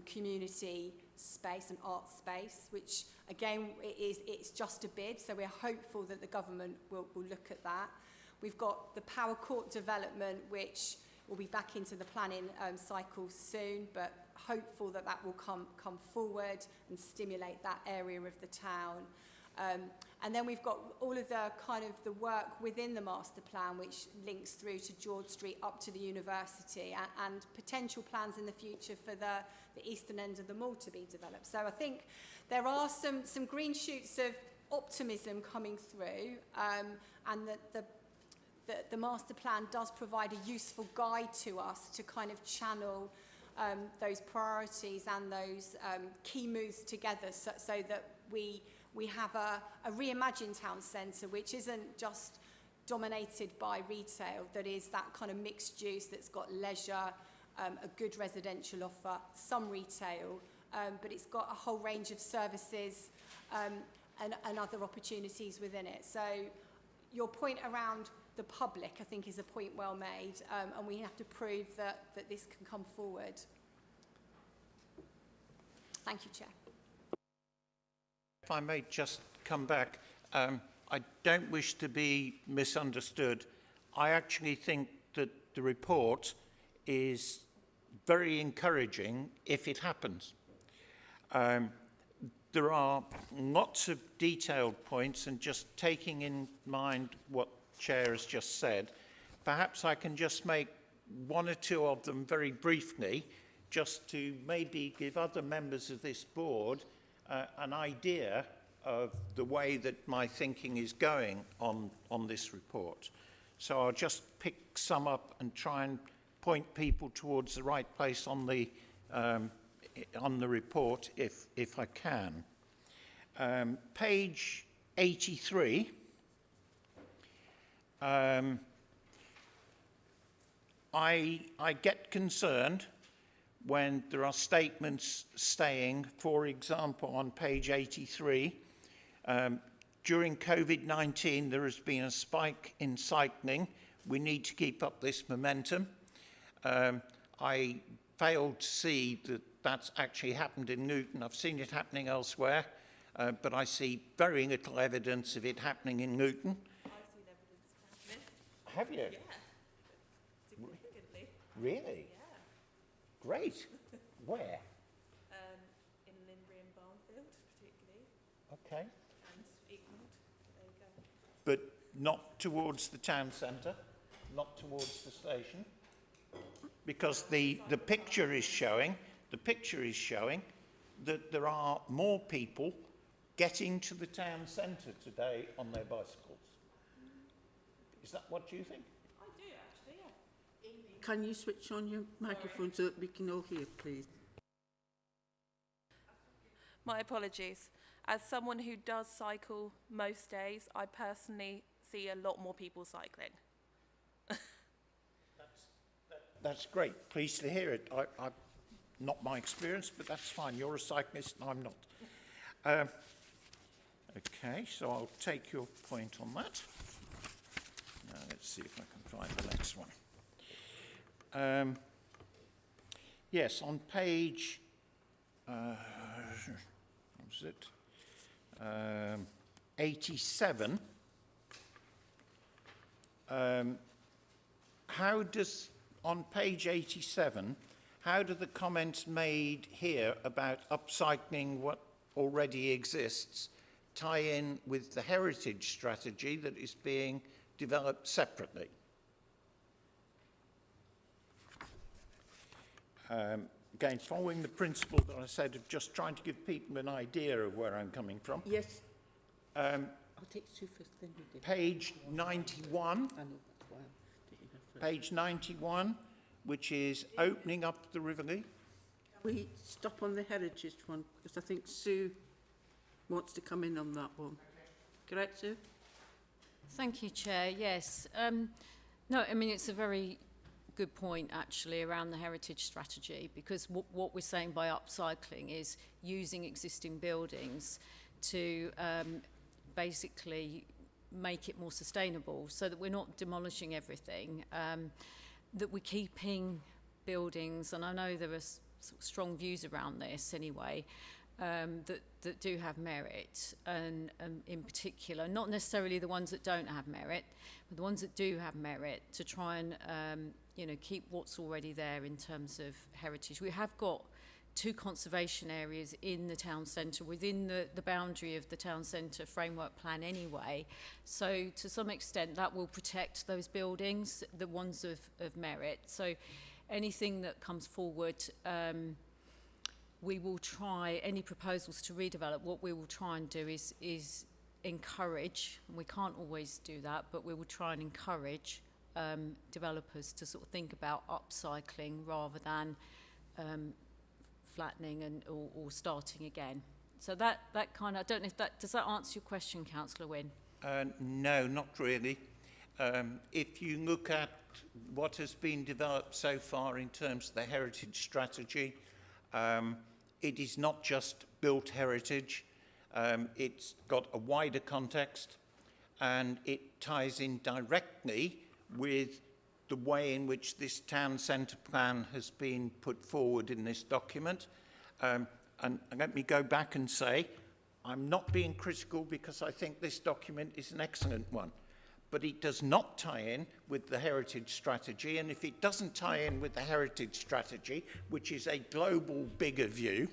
community space and art space, which again it's just a bid, so we're hopeful that the government will look at that. We've got the Power Court development, which will be back into the planning cycle soon, but hopeful that that will come forward and stimulate that area of the town. And then we've got all of the kind of the work within the master plan, which links through to George Street up to the university, and potential plans in the future for the eastern end of the mall to be developed. So I think there are some green shoots of optimism coming through, and that the master plan does provide a useful guide to us to kind of channel those priorities and those key moves together, so that we have a reimagined town centre which isn't just dominated by retail, that is that kind of mixed use that's got leisure, a good residential offer, some retail, but it's got a whole range of services and other opportunities within it. So your point around the public, I think, is a point well made, and we have to prove that this can come forward. Thank you, Chair. If I may just come back, I don't wish to be misunderstood. I actually think that the report is very encouraging if it happens. There are lots of detailed points, and just taking in mind what Chair has just said, perhaps I can just make one or two of them very briefly, just to maybe give other members of this board an idea of the way that my thinking is going on this report. So I'll just pick some up and try and point people towards the right place on the report if I can. Page 83. I get concerned when there are statements saying, for example, on page 83, during COVID-19 there has been a spike in cycling. We need to keep up this momentum. I failed to see that that's actually happened in Newton. I've seen it happening elsewhere, but I see very little evidence of it happening in Newton. I've seen evidence happening. Have you? Yeah, significantly. Really? Yeah. Great. Where? In Linbury and Barnfield, particularly, Okay. and Egmont. There you go. But not towards the town centre, not towards the station, because the picture is showing that there are more people getting to the town centre today on their bicycles. Is that what you think? I do actually, yeah. Can you switch on your microphone so that we can all hear, please? My apologies. As someone who does cycle most days, I personally see a lot more people cycling. That's great. Pleased to hear it. Not my experience, but that's fine. You're a cyclist and I'm not. Okay, so I'll take your point on that. Now let's see if I can find the next one. Yes, on page, what was it? 87. How does, on page 87, how do the comments made here about upcycling what already exists tie in with the heritage strategy that is being developed separately? Again, following the principle that I said of just trying to give people an idea of where I'm coming from. Yes. I'll take Sue first, then you do. Page 91. I know, that's why I'm taking her first. Page 91, which is opening up the River Lee. We stop on the heritage one, because I think Sue wants to come in on that one. Correct, Sue? Thank you, Chair. Yes. No, I mean, it's a very good point, actually, around the heritage strategy, because what we're saying by upcycling is using existing buildings to basically make it more sustainable, so that we're not demolishing everything, that we're keeping buildings, and I know there are sort of strong views around this anyway, that do have merit, and in particular, not necessarily the ones that don't have merit, but the ones that do have merit, to try and keep what's already there in terms of heritage. We have got 2 conservation areas in the town centre, within the boundary of the town centre framework plan anyway, so to some extent that will protect those buildings, the ones of merit. So anything that comes forward, we will try, any proposals to redevelop, what we will try and do is encourage, and we can't always do that, but we will try and encourage developers to sort of think about upcycling rather than flattening or starting again. So that kind of, I don't know if that, does that answer your question, Councillor Wynne? No, not really. If you look at what has been developed so far in terms of the heritage strategy, it is not just built heritage, it's got a wider context, and it ties in directly with the way in which this town centre plan has been put forward in this document. And let me go back and say, I'm not being critical because I think this document is an excellent one, but it does not tie in with the heritage strategy, and if it doesn't tie in with the heritage strategy, which is a global bigger view,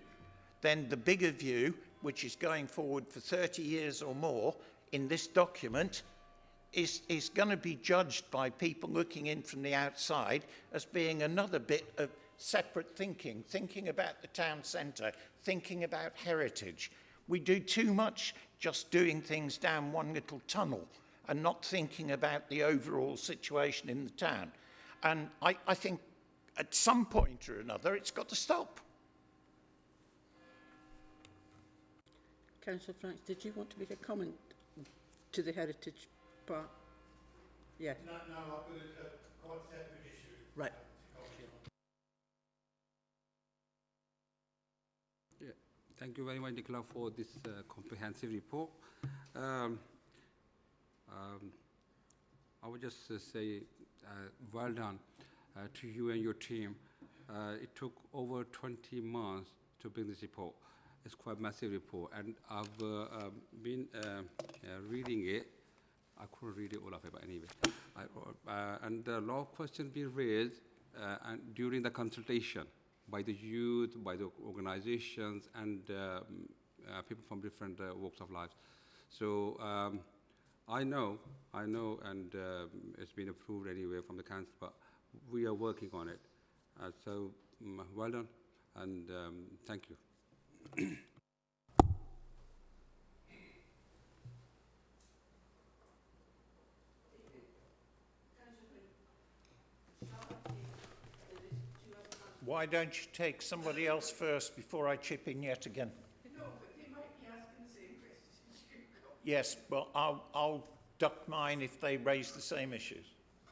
then the bigger view, which is going forward for 30 years or more in this document, is going to be judged by people looking in from the outside as being another bit of separate thinking about the town centre, thinking about heritage. We do too much just doing things down one little tunnel and not thinking about the overall situation in the town. And I think at some point or another it's got to stop. Councillor Franks, did you want to make a comment to the heritage part? Yeah. No, I've got a quite separate issue. Right. Yeah, thank you very much, Nicola, for this comprehensive report. I would just say well done to you and your team It took over 20 months to bring this report. It's quite a massive report, and I've been reading it. I couldn't read it all of it, but anyway. And a lot of questions being raised and during the consultation by the youth, by the organizations, and people from different walks of life. So I know, and it's been approved anyway from the council, but we are working on it. So well done, and thank you. Why don't you take somebody else first before I chip in yet again? No, but they might be asking the same questions you got. Yes, but I'll duck mine if they raise the same issues.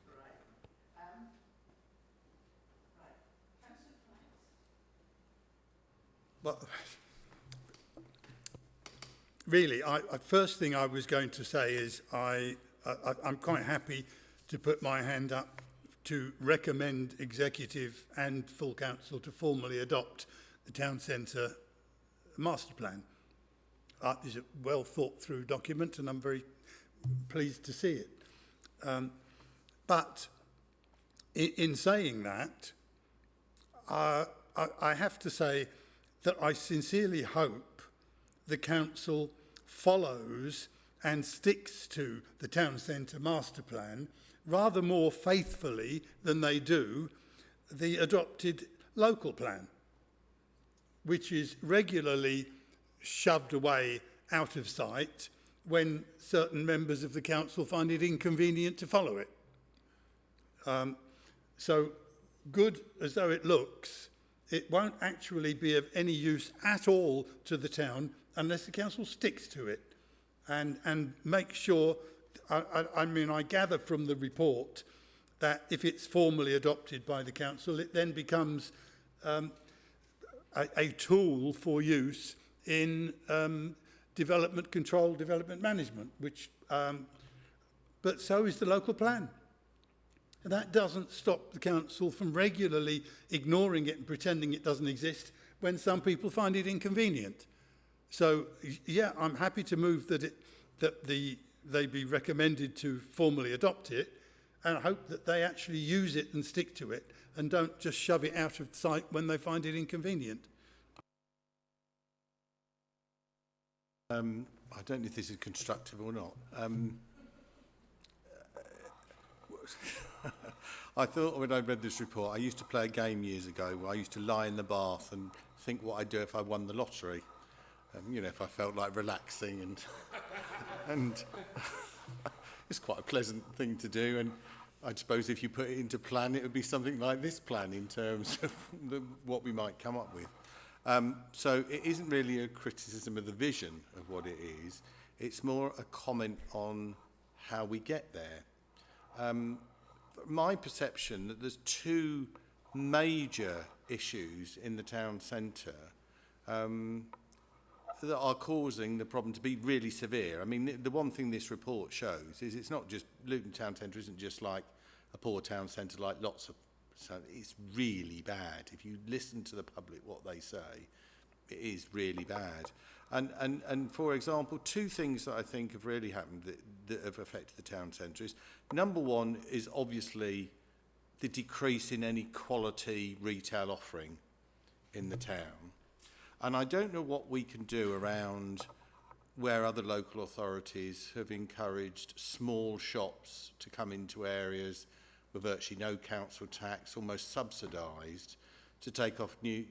Right. Right. Councillor Franks. Well, really, first thing I was going to say is I'm quite happy to put my hand up to recommend executive and full council to formally adopt the town centre master plan. It's a well thought through document, and I'm very pleased to see it. But in saying that, I have to say that I sincerely hope the council follows and sticks to the town centre master plan rather more faithfully than they do the adopted local plan, which is regularly shoved away out of sight when certain members of the council find it inconvenient to follow it. So good as though it looks, it won't actually be of any use at all to the town unless the council sticks to it and make sure. I mean, I gather from the report that if it's formally adopted by the council, it then becomes a tool for use in development control, development management, which, but so is the local plan. And that doesn't stop the council from regularly ignoring it and pretending it doesn't exist when some people find it inconvenient. So, yeah, I'm happy to move that they be recommended to formally adopt it, and I hope that they actually use it and stick to it and don't just shove it out of sight when they find it inconvenient. I don't know if this is constructive or not. I thought when I read this report, I used to play a game years ago where I used to lie in the bath and think what I'd do if I won the lottery. You know, if I felt like relaxing and it's quite a pleasant thing to do, and I suppose if you put it into plan, it would be something like this plan in terms of what we might come up with. So it isn't really a criticism of the vision of what it is, it's more a comment on how we get there. My perception that there's two major issues in the town centre that are causing the problem to be really severe. I mean, the one thing this report shows is it's not just, Luton Town Centre isn't just like a poor town centre like lots of, so it's really bad. If you listen to the public, what they say, it is really bad. And for example, two things that I think have really happened that have affected the town centre is, number one is obviously the decrease in any quality retail offering in the town. And I don't know what we can do around where other local authorities have encouraged small shops to come into areas with virtually no council tax, almost subsidised, to take up new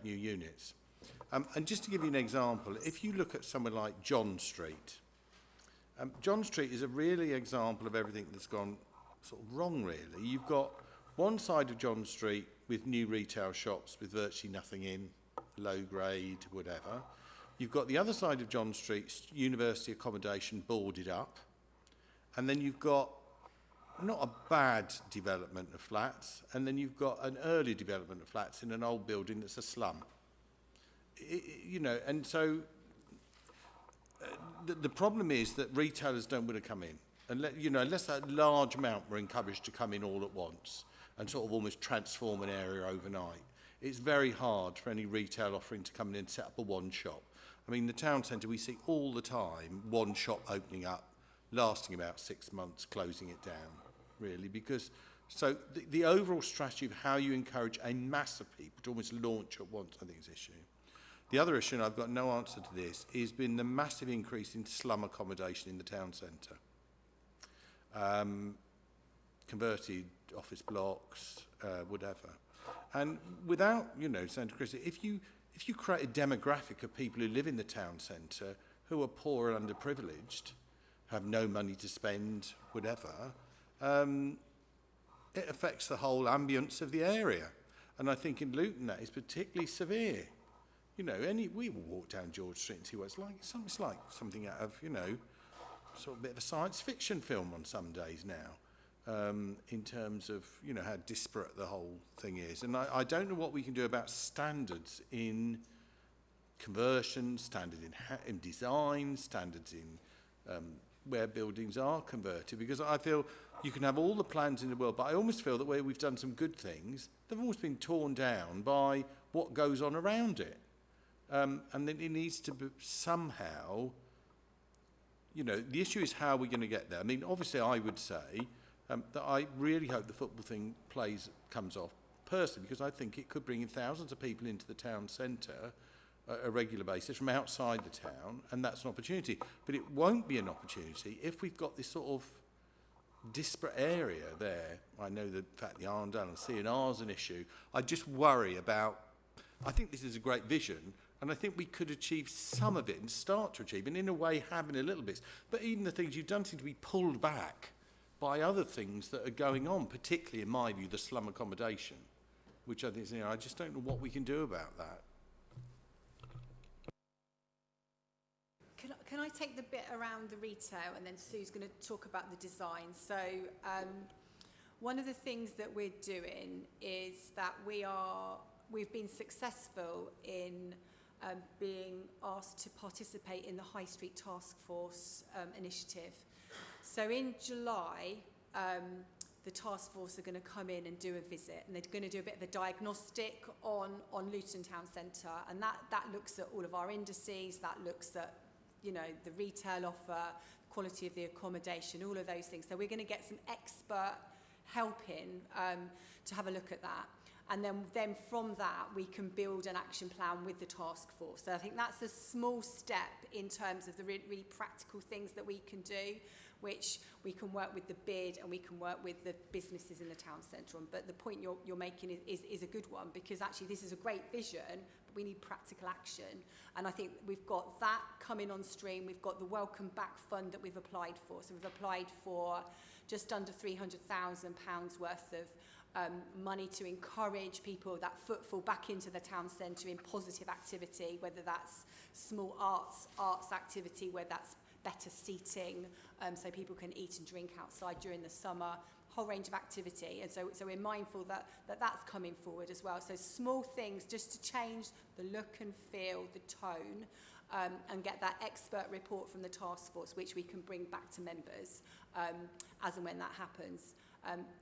units. And just to give you an example, if you look at somewhere like John Street, John Street is a really example of everything that's gone sort of wrong, really. You've got one side of John Street with new retail shops with virtually nothing in, low grade, whatever. You've got the other side of John Street, university accommodation boarded up. And then you've got not a bad development of flats, and then you've got an early development of flats in an old building that's a slum. You know, and so the problem is that retailers don't want to come in. And you know, unless a large amount were encouraged to come in all at once. and sort of almost transform an area overnight. It's very hard for any retail offering to come in and set up a one shop. I mean, the town centre, we see all the time one shop opening up, lasting about 6 months, closing it down, really, because so the overall strategy of how you encourage a mass of people to almost launch at once, I think, is an issue. The other issue, and I've got no answer to this, has been the massive increase in slum accommodation in the town centre. Converted office blocks, whatever. And without, you know, Santa Chris, if you create a demographic of people who live in the town centre who are poor and underprivileged, have no money to spend, whatever, it affects the whole ambience of the area. And I think in Luton that is particularly severe. You know, we will walk down George Street and see what it's like. It's like something out of, you know, sort of a bit of a science fiction film on some days now, in terms of, you know, how disparate the whole thing is. And I don't know what we can do about standards in conversion, standards in design, standards in where buildings are converted, because I feel you can have all the plans in the world, but I almost feel that where we've done some good things, they've almost been torn down by what goes on around it. And then it needs to be somehow, you know, the issue is how we're going to get there. I mean, obviously I would say that I really hope the football thing comes off personally, because I think it could bring in thousands of people into the town centre on a regular basis from outside the town, and that's an opportunity. But it won't be an opportunity if we've got this sort of disparate area there. I know the fact the Arndale and C&R is an issue. I just worry about, I think this is a great vision, and I think we could achieve some of it and start to achieve, and in a way having a little bit. But even the things you've done seem to be pulled back by other things that are going on, particularly, in my view, the slum accommodation, which I think is, you know, I just don't know what we can do about that. Can I take the bit around the retail, and then Sue's going to talk about the design. So one of the things that we're doing is that we've been successful in being asked to participate in the High Street Task Force initiative. So in July, the task force are going to come in and do a visit, and they're going to do a bit of a diagnostic on Luton Town Centre, and that looks at all of our indices, that looks at, you know, the retail offer, quality of the accommodation, all of those things. So we're going to get some expert help in to have a look at that. And then from that, we can build an action plan with the task force. So I think that's a small step in terms of the really practical things that we can do, which we can work with the bid and we can work with the businesses in the town centre on. But the point you're making is a good one, because actually this is a great vision, but we need practical action. And I think we've got that coming on stream. We've got the Welcome Back Fund that we've applied for. So we've applied for just under £300,000 worth of money to encourage people, that footfall back into the town centre in positive activity, whether that's small arts activity, whether that's better seating, so people can eat and drink outside during the summer, whole range of activity. And so we're mindful that that's coming forward as well. So small things just to change the look and feel, the tone, and get that expert report from the task force, which we can bring back to members as and when that happens.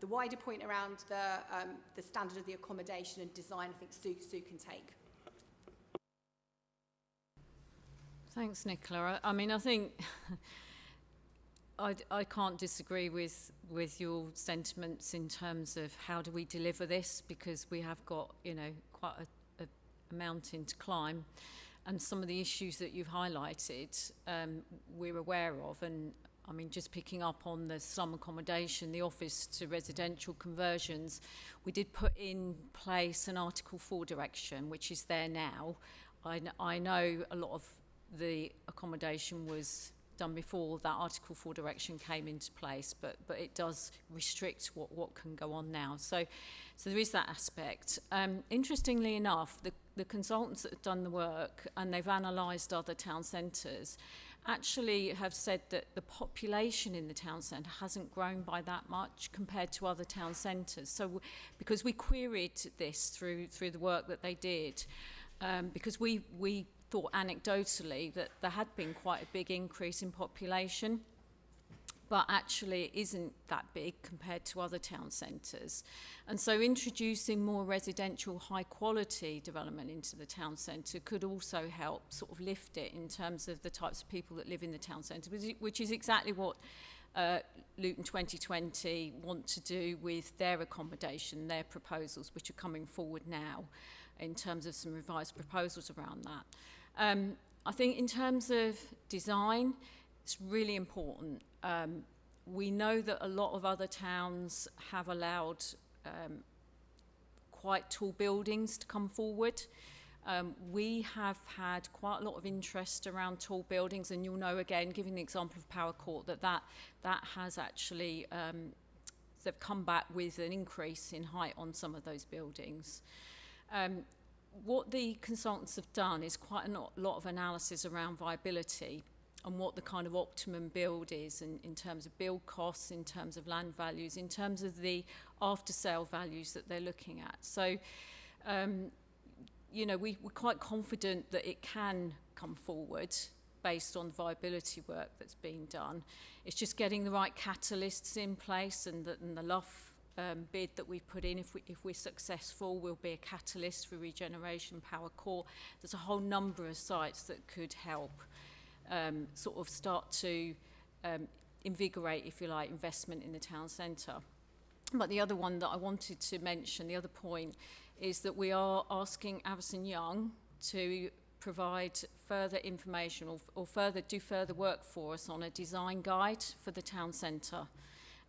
The wider point around the standard of the accommodation and design, I think Sue can take. Thanks, Nicola. I mean, I think I can't disagree with your sentiments in terms of how do we deliver this, because we have got, you know, quite a mountain to climb, and some of the issues that you've highlighted we're aware of. And I mean, just picking up on the slum accommodation, the office to residential conversions, we did put in place an Article 4 direction, which is there now. I know a lot of the accommodation was done before that Article 4 direction came into place, but it does restrict what can go on now. So there is that aspect. Interestingly enough, the consultants that have done the work, and they've analysed other town centres, actually have said that the population in the town centre hasn't grown by that much compared to other town centres. So because we queried this through the work that they did, because we thought anecdotally that there had been quite a big increase in population, but actually it isn't that big compared to other town centres. And so introducing more residential high quality development into the town centre could also help sort of lift it in terms of the types of people that live in the town centre, which is exactly what Luton 2020 want to do with their accommodation, their proposals, which are coming forward now in terms of some revised proposals around that. I think in terms of design, it's really important. We know that a lot of other towns have allowed quite tall buildings to come forward. We have had quite a lot of interest around tall buildings, and you'll know, again, giving the example of Power Court, that has actually, they've come back with an increase in height on some of those buildings. What the consultants have done is quite a lot of analysis around viability and what the kind of optimum build is in terms of build costs, in terms of land values, in terms of the after-sale values that they're looking at. So, you know, we're quite confident that it can come forward based on the viability work that's been done. It's just getting the right catalysts in place, and the LUF bid that we put in, if we're successful, will be a catalyst for regeneration, Power Core. There's a whole number of sites that could help sort of start to invigorate, if you like, investment in the town centre. But the other one that I wanted to mention, the other point, is that we are asking Avison Young to provide further information or do further work for us on a design guide for the town centre.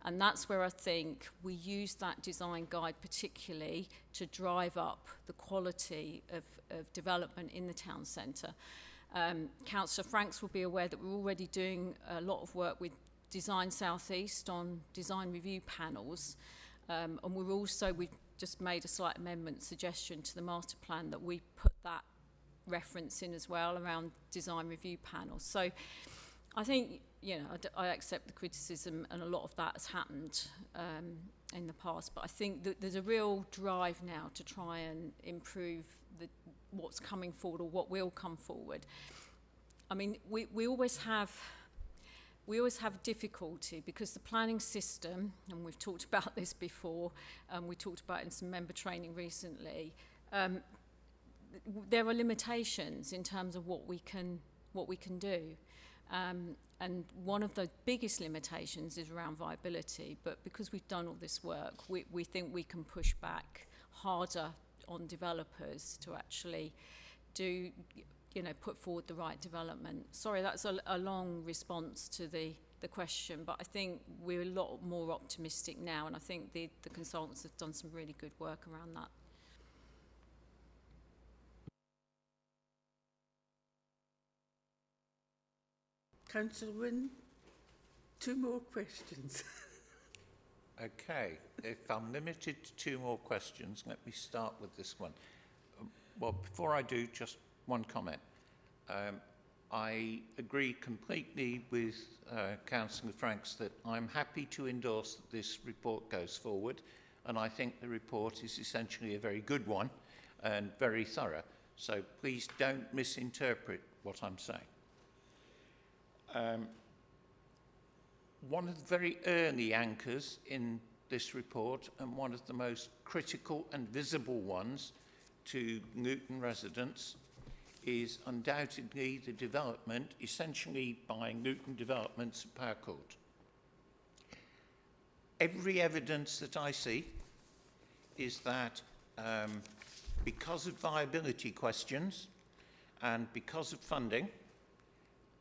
And that's where I think we use that design guide particularly to drive up the quality of development in the town centre. Councillor Franks will be aware that we're already doing a lot of work with Design South East on design review panels. And we've just made a slight amendment suggestion to the master plan that we put that reference in as well around design review panels. So I think, you know, I accept the criticism, and a lot of that has happened in the past, but I think that there's a real drive now to try and improve what's coming forward, or what will come forward. I mean, we always have difficulty because the planning system, and we've talked about this before, we talked about it in some member training recently, there are limitations in terms of what we can do. And one of the biggest limitations is around viability, but because we've done all this work, we think we can push back harder on developers to actually do, you know, put forward the right development. Sorry, that's a long response to the question, but I think we're a lot more optimistic now, and I think the consultants have done some really good work around that. Councillor Wynne, 2 more questions. Okay, if I'm limited to 2 more questions, let me start with this one. Well, before I do, just one comment. I agree completely with Councillor Franks that I'm happy to endorse that this report goes forward, and I think the report is essentially a very good one and very thorough. So please don't misinterpret what I'm saying. One of the very early anchors in this report, and one of the most critical and visible ones to Luton residents, is undoubtedly the development, essentially by Luton Developments at Power Court. Every evidence that I see is that because of viability questions and because of funding,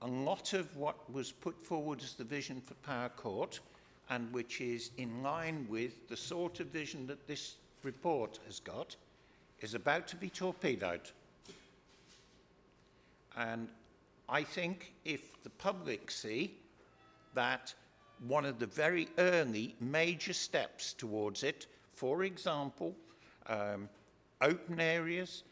a lot of what was put forward as the vision for Power Court, and which is in line with the sort of vision that this report has got, is about to be torpedoed. And I think if the public see that one of the very early major steps towards it, for example, open areas,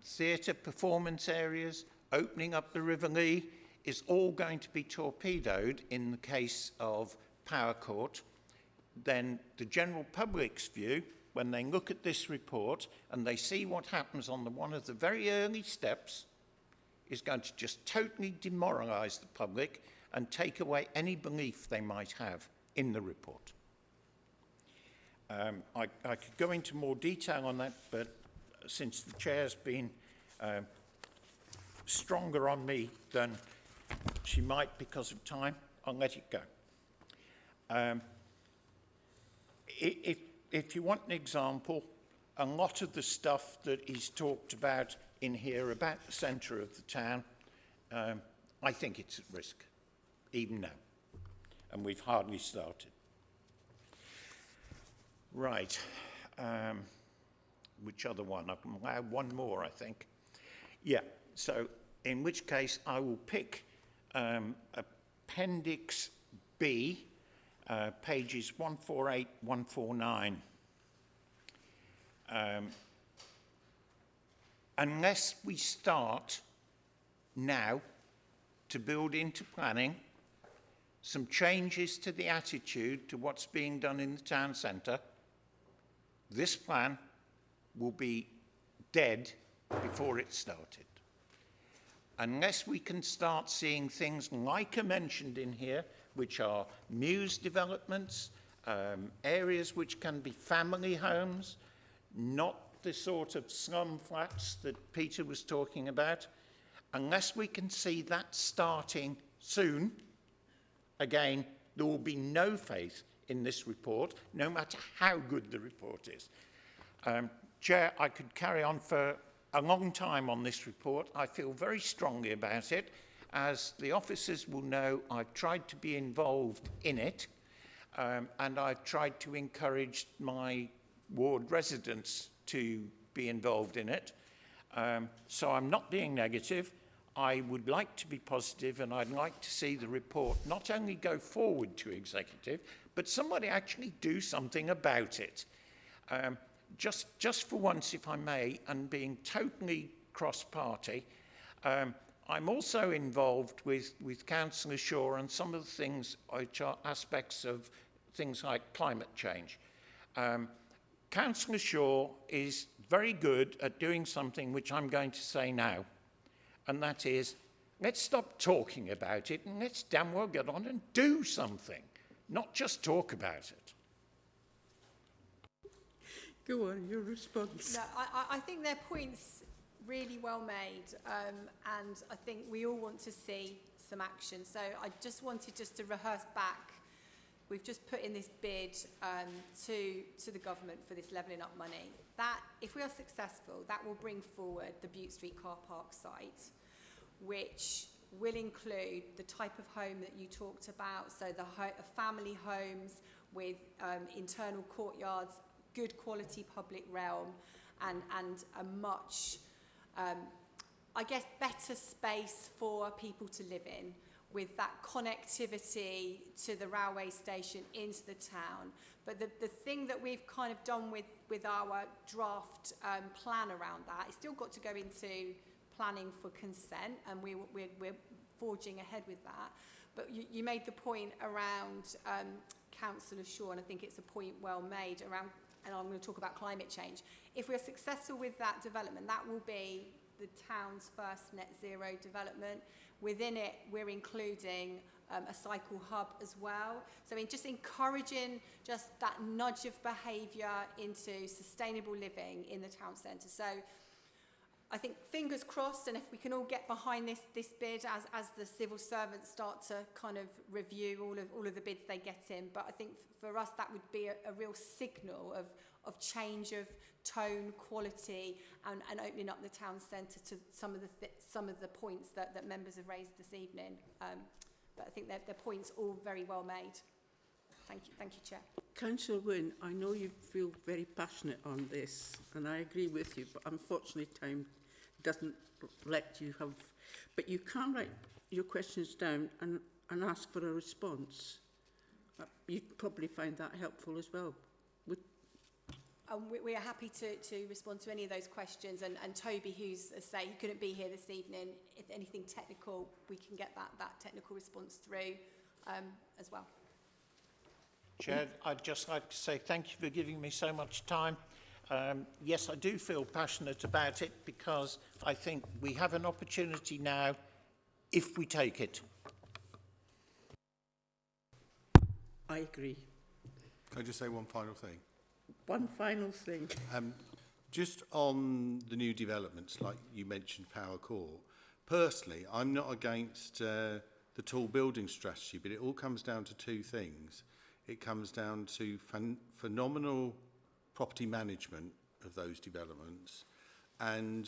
theatre performance areas, opening up the River Lee, is all going to be torpedoed in the case of Power Court, then the general public's view, when they look at this report and they see what happens on one of the very early steps, is going to just totally demoralise the public and take away any belief they might have in the report. I could go into more detail on that, but since the chair's been stronger on me than she might because of time, I'll let it go. If you want an example, a lot of the stuff that is talked about in here about the centre of the town, I think it's at risk, even now, and we've hardly started. Right, which other one? I can allow one more, I think. Yeah, so in which case I will pick Appendix B, pages 148, 149. Unless we start now to build into planning some changes to the attitude to what's being done in the town centre, this plan will be dead before it started. Unless we can start seeing things like are mentioned in here, which are mews developments, areas which can be family homes, not the sort of slum flats that Peter was talking about, unless we can see that starting soon, again, there will be no faith in this report, no matter how good the report is. Chair, I could carry on for a long time on this report. I feel very strongly about it. As the officers will know, I've tried to be involved in it, and I've tried to encourage my ward residents to be involved in it. So I'm not being negative. I would like to be positive, and I'd like to see the report not only go forward to executive, but somebody actually do something about it. Just for once, if I may, and being totally cross-party, I'm also involved with Councillor Shaw on some of the things which are aspects of things like climate change. Councillor Shaw is very good at doing something which I'm going to say now, and that is, let's stop talking about it and let's damn well get on and do something, not just talk about it. Go on, your response. No, I think their points really well made, and I think we all want to see some action. So I just wanted to rehearse back. We've just put in this bid to the government for this levelling up money. That, if we are successful, that will bring forward the Butte Street car park site, which will include the type of home that you talked about, so the family homes with internal courtyards, good quality public realm, and a much, I guess, better space for people to live in, with that connectivity to the railway station into the town. But the thing that we've kind of done with our draft plan around that, it's still got to go into planning for consent, and we're forging ahead with that. But you made the point around Councillor Shaw, and I think it's a point well made around, and I'm going to talk about climate change. If we're successful with that development, that will be the town's first net zero development. Within it, we're including a cycle hub as well. So just encouraging just that nudge of behaviour into sustainable living in the town centre. So I think fingers crossed, and if we can all get behind this bid as the civil servants start to kind of review all of the bids they get in. But I think for us that would be a real signal of change of tone, quality, and opening up the town centre to some of the points that members have raised this evening. But I think their points all very well made. Thank you, Chair. Councillor Wynne, I know you feel very passionate on this, and I agree with you, but unfortunately time doesn't let you have... But you can write your questions down and ask for a response. You'd probably find that helpful as well. We are happy to respond to any of those questions, and Toby, who's, as I say, he couldn't be here this evening, if anything technical, we can get that technical response through as well. Chair, I'd just like to say thank you for giving me so much time. Yes, I do feel passionate about it because I think we have an opportunity now if we take it. I agree. Can I just say one final thing? One final thing. Just on the new developments, like you mentioned Power Court, personally, I'm not against the tall building strategy, but it all comes down to two things. It comes down to phenomenal property management of those developments and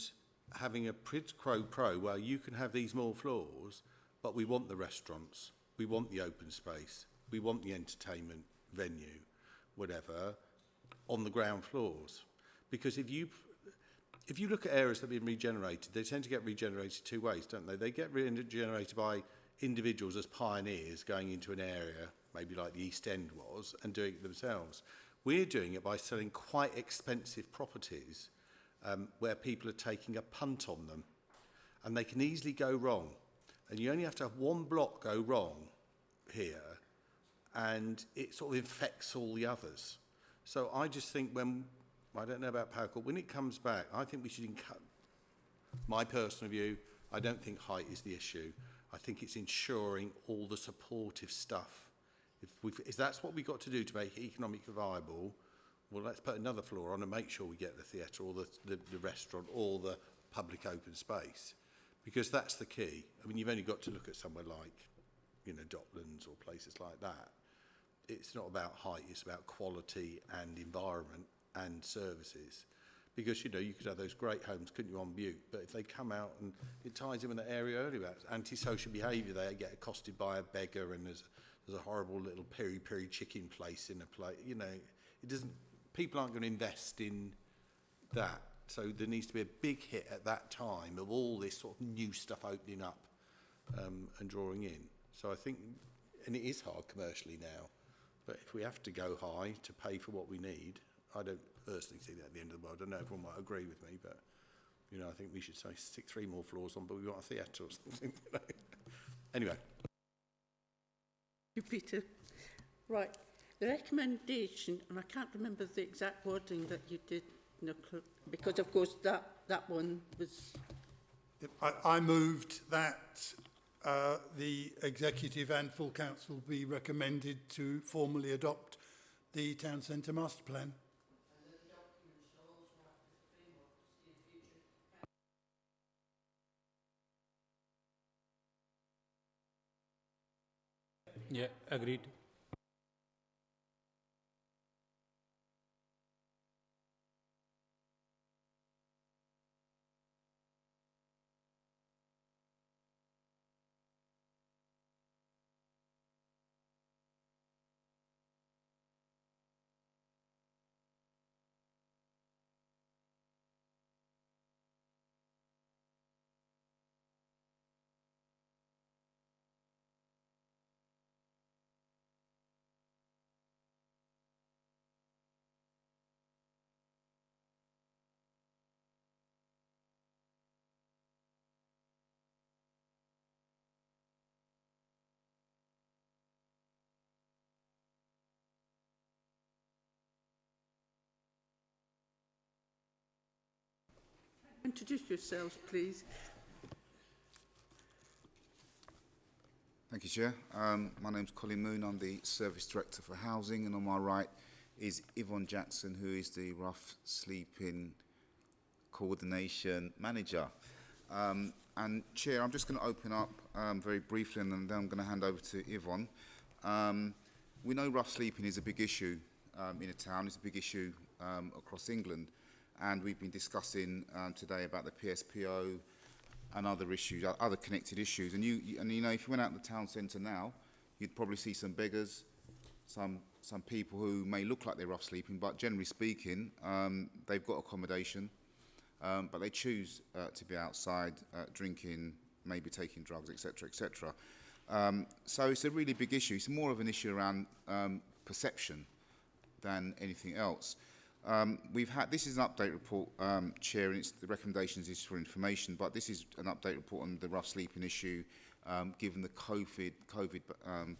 having a quid pro where you can have these more floors, but we want the restaurants, we want the open space, we want the entertainment venue, whatever, on the ground floors. Because if you look at areas that have been regenerated, they tend to get regenerated two ways, don't they? They get regenerated by individuals as pioneers going into an area, maybe like the East End was, and doing it themselves. We're doing it by selling quite expensive properties where people are taking a punt on them, and they can easily go wrong. And you only have to have one block go wrong here, and it sort of infects all the others. So I just think I don't know about Power Court, when it comes back, I think we should my personal view, I don't think height is the issue. I think it's ensuring all the supportive stuff. If that's what we've got to do to make it economically viable, well, let's put another floor on and make sure we get the theatre or the restaurant or the public open space, because that's the key. I mean, you've only got to look at somewhere like, Docklands or places like that. It's not about height, it's about quality and environment and services. Because, you could have those great homes, couldn't you, on Butte, but if they come out, and it ties in with that area earlier about antisocial behaviour, they get accosted by a beggar, and there's a horrible little peri-peri chicken place in a place, it doesn't, people aren't going to invest in that. So there needs to be a big hit at that time of all this sort of new stuff opening up and drawing in. So I think, and it is hard commercially now, but if we have to go high to pay for what we need, I don't personally see that at the end of the world. I know everyone might agree with me, but, I think we should say stick 3 more floors on, but we want a theatre or something. Anyway. You, Peter. Right. The recommendation, and I can't remember the exact wording that you did, because, of course, that one was... I moved that the Executive and full Council be recommended to formally adopt the Town Centre Master Plan. Yeah, agreed. Introduce yourselves, please. Thank you, Chair. My name's Colin Moon. I'm the Service Director for Housing, and on my right is Yvonne Jackson, who is the Rough Sleeping Coordination Manager. And Chair, I'm just going to open up very briefly, and then I'm going to hand over to Yvonne. We know rough sleeping is a big issue in a town. It's a big issue across England. And we've been discussing today about the PSPO and other issues, other connected issues. And you know, if you went out to the town centre now, you'd probably see some beggars, some people who may look like they're rough sleeping, but generally speaking, they've got accommodation, but they choose to be outside drinking, maybe taking drugs, etc., etc. So it's a really big issue. It's more of an issue around perception than anything else. This is an update report, Chair, and the recommendations is for information, but this is an update report on the rough sleeping issue, given the COVID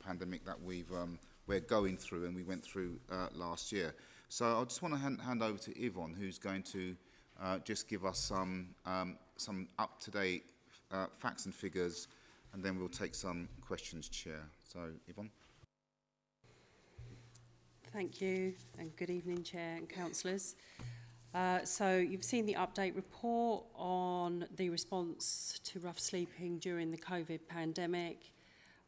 pandemic that we're going through and we went through last year. So I just want to hand over to Yvonne, who's going to just give us some up-to-date facts and figures, and then we'll take some questions, Chair. So, Yvonne. Thank you, and good evening, Chair and councillors. So you've seen the update report on the response to rough sleeping during the COVID pandemic,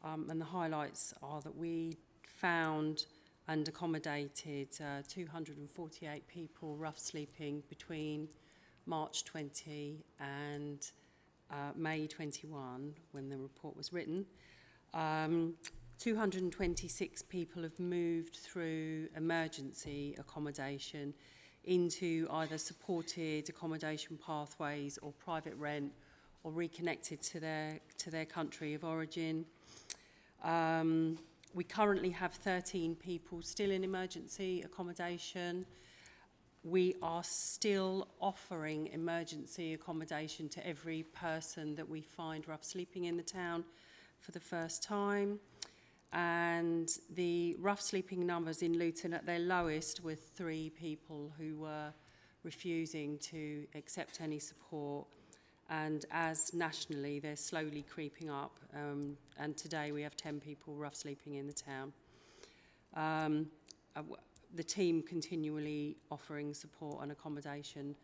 and the highlights are that we found and accommodated 248 people rough sleeping between March 20 and May 21 when the report was written. 226 people have moved through emergency accommodation into either supported accommodation pathways or private rent, or reconnected to their country of origin. We currently have 13 people still in emergency accommodation. We are still offering emergency accommodation to every person that we find rough sleeping in the town for the first time. And the rough sleeping numbers in Luton at their lowest were 3 people who were refusing to accept any support. And as nationally, they're slowly creeping up. And today we have 10 people rough sleeping in the town. The team continually offering support and accommodation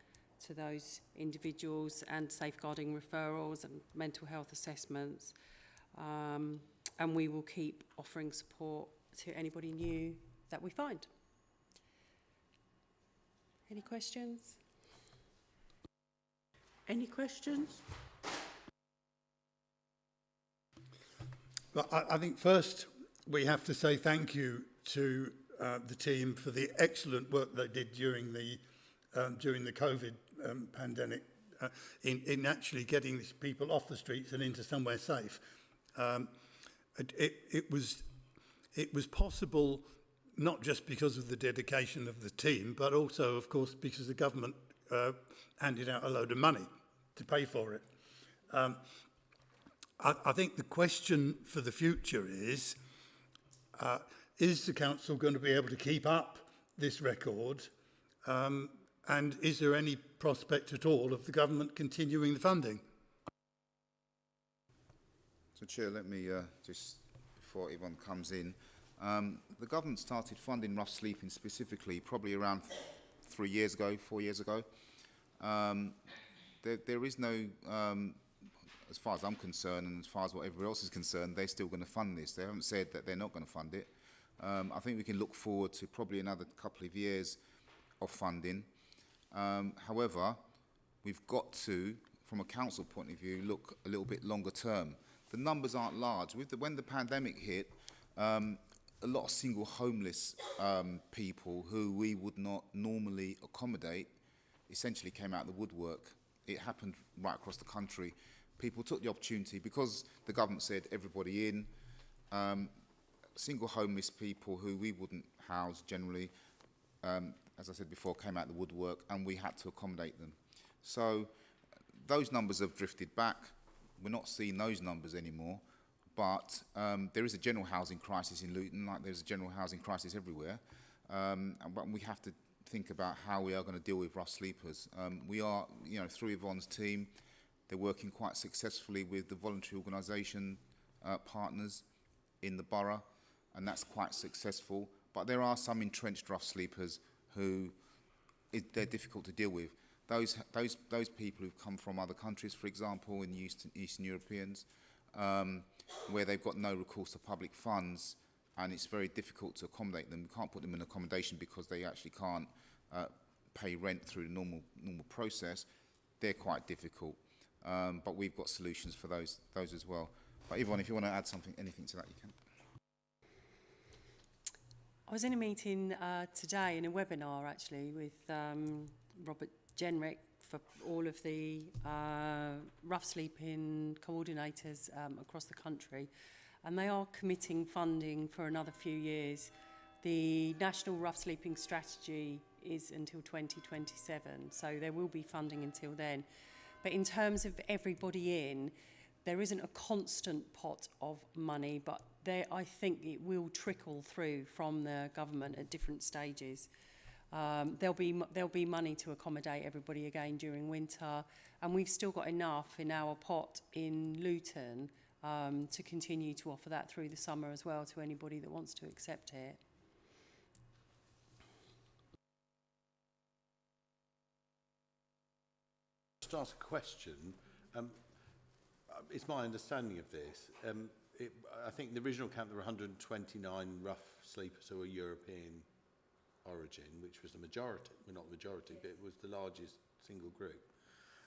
to those individuals, and safeguarding referrals and mental health assessments. And we will keep offering support to anybody new that we find. Any questions? Any questions? Well, I think first we have to say thank you to the team for the excellent work they did during the COVID pandemic in actually getting these people off the streets and into somewhere safe. It was possible not just because of the dedication of the team, but also, of course, because the government handed out a load of money to pay for it. I think the question for the future is the council going to be able to keep up this record? And is there any prospect at all of the government continuing the funding? So, Chair, let me just, before everyone comes in, the government started funding rough sleeping specifically probably around 4 years ago. There is no, as far as I'm concerned, and as far as what everybody else is concerned, they're still going to fund this. They haven't said that they're not going to fund it. I think we can look forward to probably another couple of years of funding. However, we've got to, from a council point of view, look a little bit longer term. The numbers aren't large. When the pandemic hit, a lot of single homeless people who we would not normally accommodate essentially came out of the woodwork. It happened right across the country. People took the opportunity, because the government said everybody in, single homeless people who we wouldn't house generally, as I said before, came out of the woodwork, and we had to accommodate them. So those numbers have drifted back. We're not seeing those numbers anymore, but there is a general housing crisis in Luton, like there's a general housing crisis everywhere, but we have to think about how we are going to deal with rough sleepers. We are, through Yvonne's team, they're working quite successfully with the voluntary organisation partners in the borough, and that's quite successful. But there are some entrenched rough sleepers who they're difficult to deal with. Those people who've come from other countries, for example, in Eastern Europeans, where they've got no recourse to public funds, and it's very difficult to accommodate them. We can't put them in accommodation because they actually can't pay rent through the normal process. They're quite difficult, but we've got solutions for those as well. But Yvonne, if you want to add anything to that, you can. I was in a meeting today, in a webinar actually, with Robert Jenrick for all of the rough sleeping coordinators across the country, and they are committing funding for another few years. The National Rough Sleeping Strategy is until 2027, so there will be funding until then. But in terms of everybody in, there isn't a constant pot of money, but I think it will trickle through from the government at different stages. There'll be money to accommodate everybody again during winter, and we've still got enough in our pot in Luton to continue to offer that through the summer as well to anybody that wants to accept it. just ask a question? It's my understanding of this. I think the original count there were 129 rough sleepers who were European origin, which was the majority. Well, not the majority, but it was the largest single group.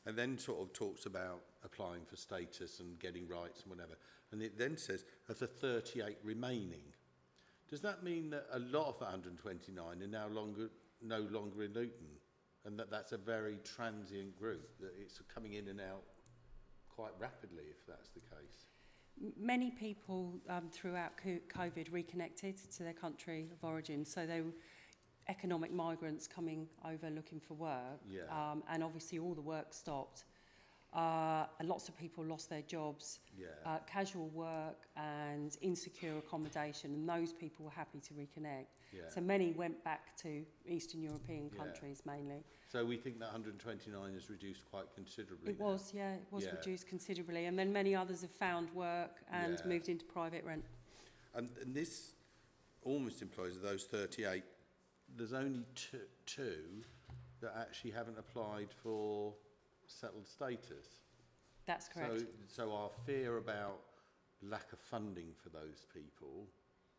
And then sort of talks about applying for status and getting rights and whatever. And it then says, of the 38 remaining. Does that mean that a lot of the 129 are now no longer in Luton? And that's a very transient group, that it's coming in and out quite rapidly, if that's the case? Many people throughout COVID reconnected to their country of origin, so they were economic migrants coming over looking for work, and obviously all the work stopped. And lots of people lost their jobs, casual work and insecure accommodation, and those people were happy to reconnect. So many went back to Eastern European countries mainly. So we think that 129 has reduced quite considerably. It was reduced considerably, and then many others have found work and moved into private rent. And this almost implies of those 38, there's only two that actually haven't applied for settled status. That's correct. So our fear about lack of funding for those people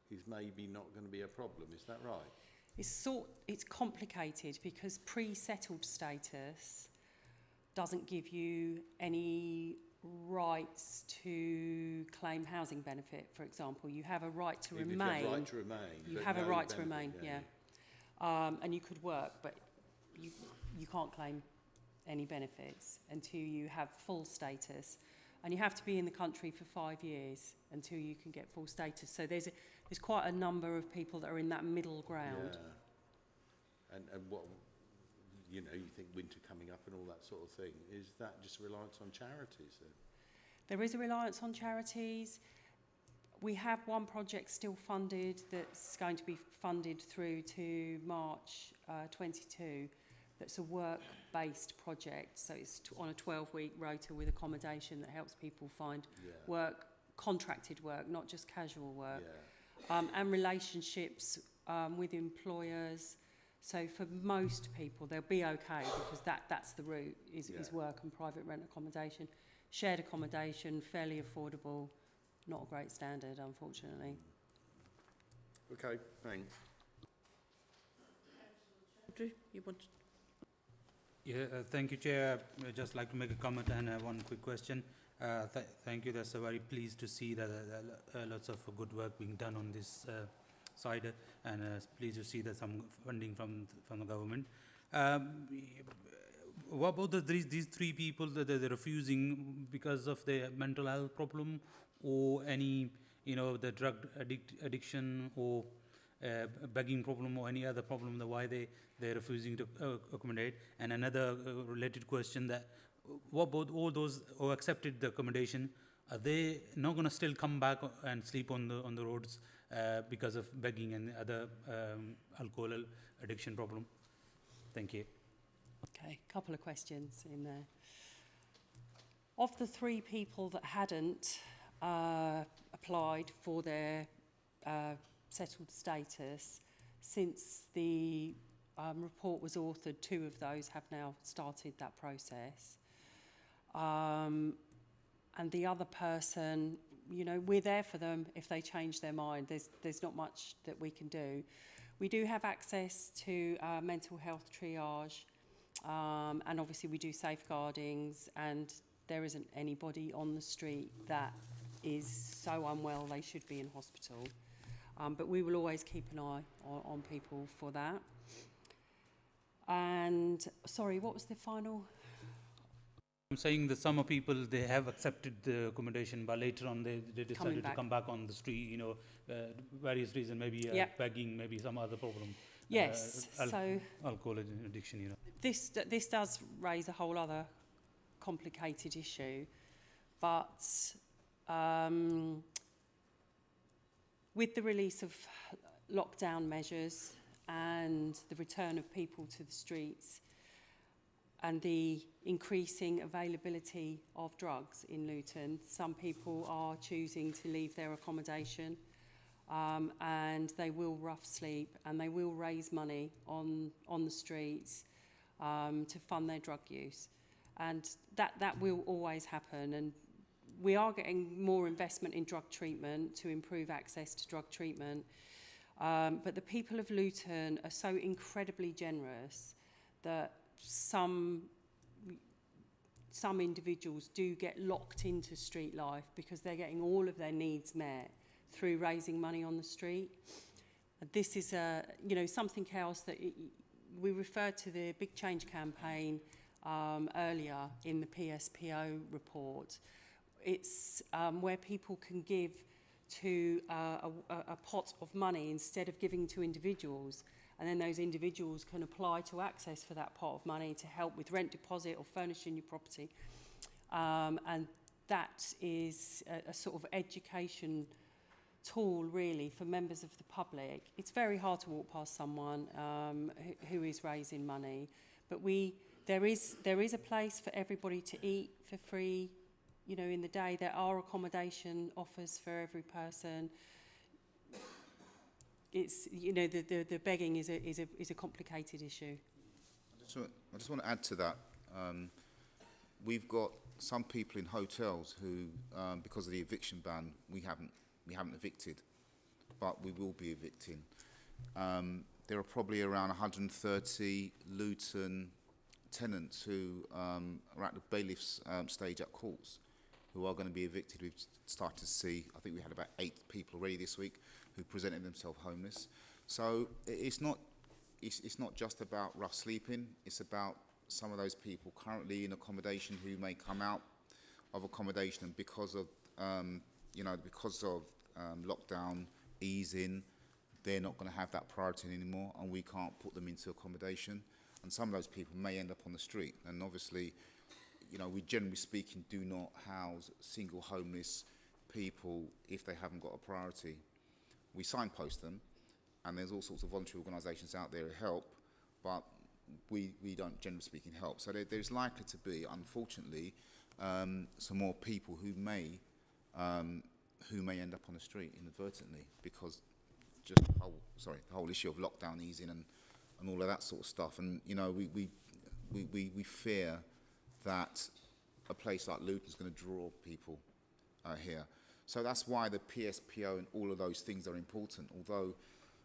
is maybe not going to be a problem. Is that right? It's complicated because pre-settled status doesn't give you any rights to claim housing benefit, for example. You have a right to remain. You have a right to remain. You have a right to remain, and you could work, but you can't claim any benefits until you have full status. And you have to be in the country for 5 years until you can get full status. So there's quite a number of people that are in that middle ground. Yeah. And what, you know, you think winter coming up and all that sort of thing, is that just reliance on charities then? There is a reliance on charities. We have one project still funded that's going to be funded through to March 22. That's a work-based project, so it's on a 12-week rota with accommodation that helps people find work, contracted work, not just casual work, and relationships with employers. So for most people, they'll be okay because that's the route, is work and private rent accommodation. Shared accommodation, fairly affordable, not a great standard, unfortunately. Okay, thanks. Andrew, you want to... Thank you, Chair. I'd just like to make a comment and one quick question. Thank you. That's very pleased to see that lots of good work being done on this side, and pleased to see that some funding from the government. What about these three people that they're refusing because of their mental health problem, or any, the drug addiction, or begging problem, or any other problem, that why they're refusing to accommodate? And another related question, that what about all those who accepted the accommodation, are they not going to still come back and sleep on the roads because of begging and other alcohol addiction problem? Thank you. Okay, a couple of questions in there. Of the three people that hadn't applied for their settled status, since the report was authored, 2 of those have now started that process. And the other person, we're there for them if they change their mind. There's not much that we can do. We do have access to mental health triage, and obviously we do safeguardings, and there isn't anybody on the street that is so unwell they should be in hospital. But we will always keep an eye on people for that. And, sorry, what was the final? I'm saying that some people, they have accepted the accommodation, but later on they decided to come back on the street, various reasons, maybe begging, maybe some other problem. Yes, so alcohol addiction, This does raise a whole other complicated issue, but with the release of lockdown measures and the return of people to the streets and the increasing availability of drugs in Luton, some people are choosing to leave their accommodation, and they will rough sleep, and they will raise money on the streets to fund their drug use. and that will always happen. And we are getting more investment in drug treatment to improve access to drug treatment. But the people of Luton are so incredibly generous that some individuals do get locked into street life because they're getting all of their needs met through raising money on the street. And this is something else that we referred to the Big Change campaign earlier in the PSPO report. It's where people can give to a pot of money instead of giving to individuals, and then those individuals can apply to access for that pot of money to help with rent deposit or furnishing your property. And that is a sort of education tool really for members of the public. It's very hard to walk past someone who is raising money, but there is a place for everybody to eat for free. You know, in the day there are accommodation offers for every person. It's, you know, the begging is a complicated issue. I just want to add to that. We've got some people in hotels who, because of the eviction ban, we haven't evicted, but we will be evicting. There are probably around 130 Luton tenants who are at the bailiff's stage at courts, who are going to be evicted. We've started to see, I think we had about 8 people already this week who presented themselves homeless. So it's not just about rough sleeping, it's about some of those people currently in accommodation who may come out of accommodation, and because of lockdown easing, they're not going to have that priority anymore, and we can't put them into accommodation, and some of those people may end up on the street. And obviously, you know, we generally speaking do not house single homeless people if they haven't got a priority. We signpost them, and there's all sorts of voluntary organisations out there who help, but we don't, generally speaking, help. So there's likely to be, unfortunately, some more people who may end up on the street inadvertently, because just the whole issue of lockdown easing and all of that sort of stuff. And you know, we fear that a place like Luton is going to draw people here. So that's why the PSPO and all of those things are important, although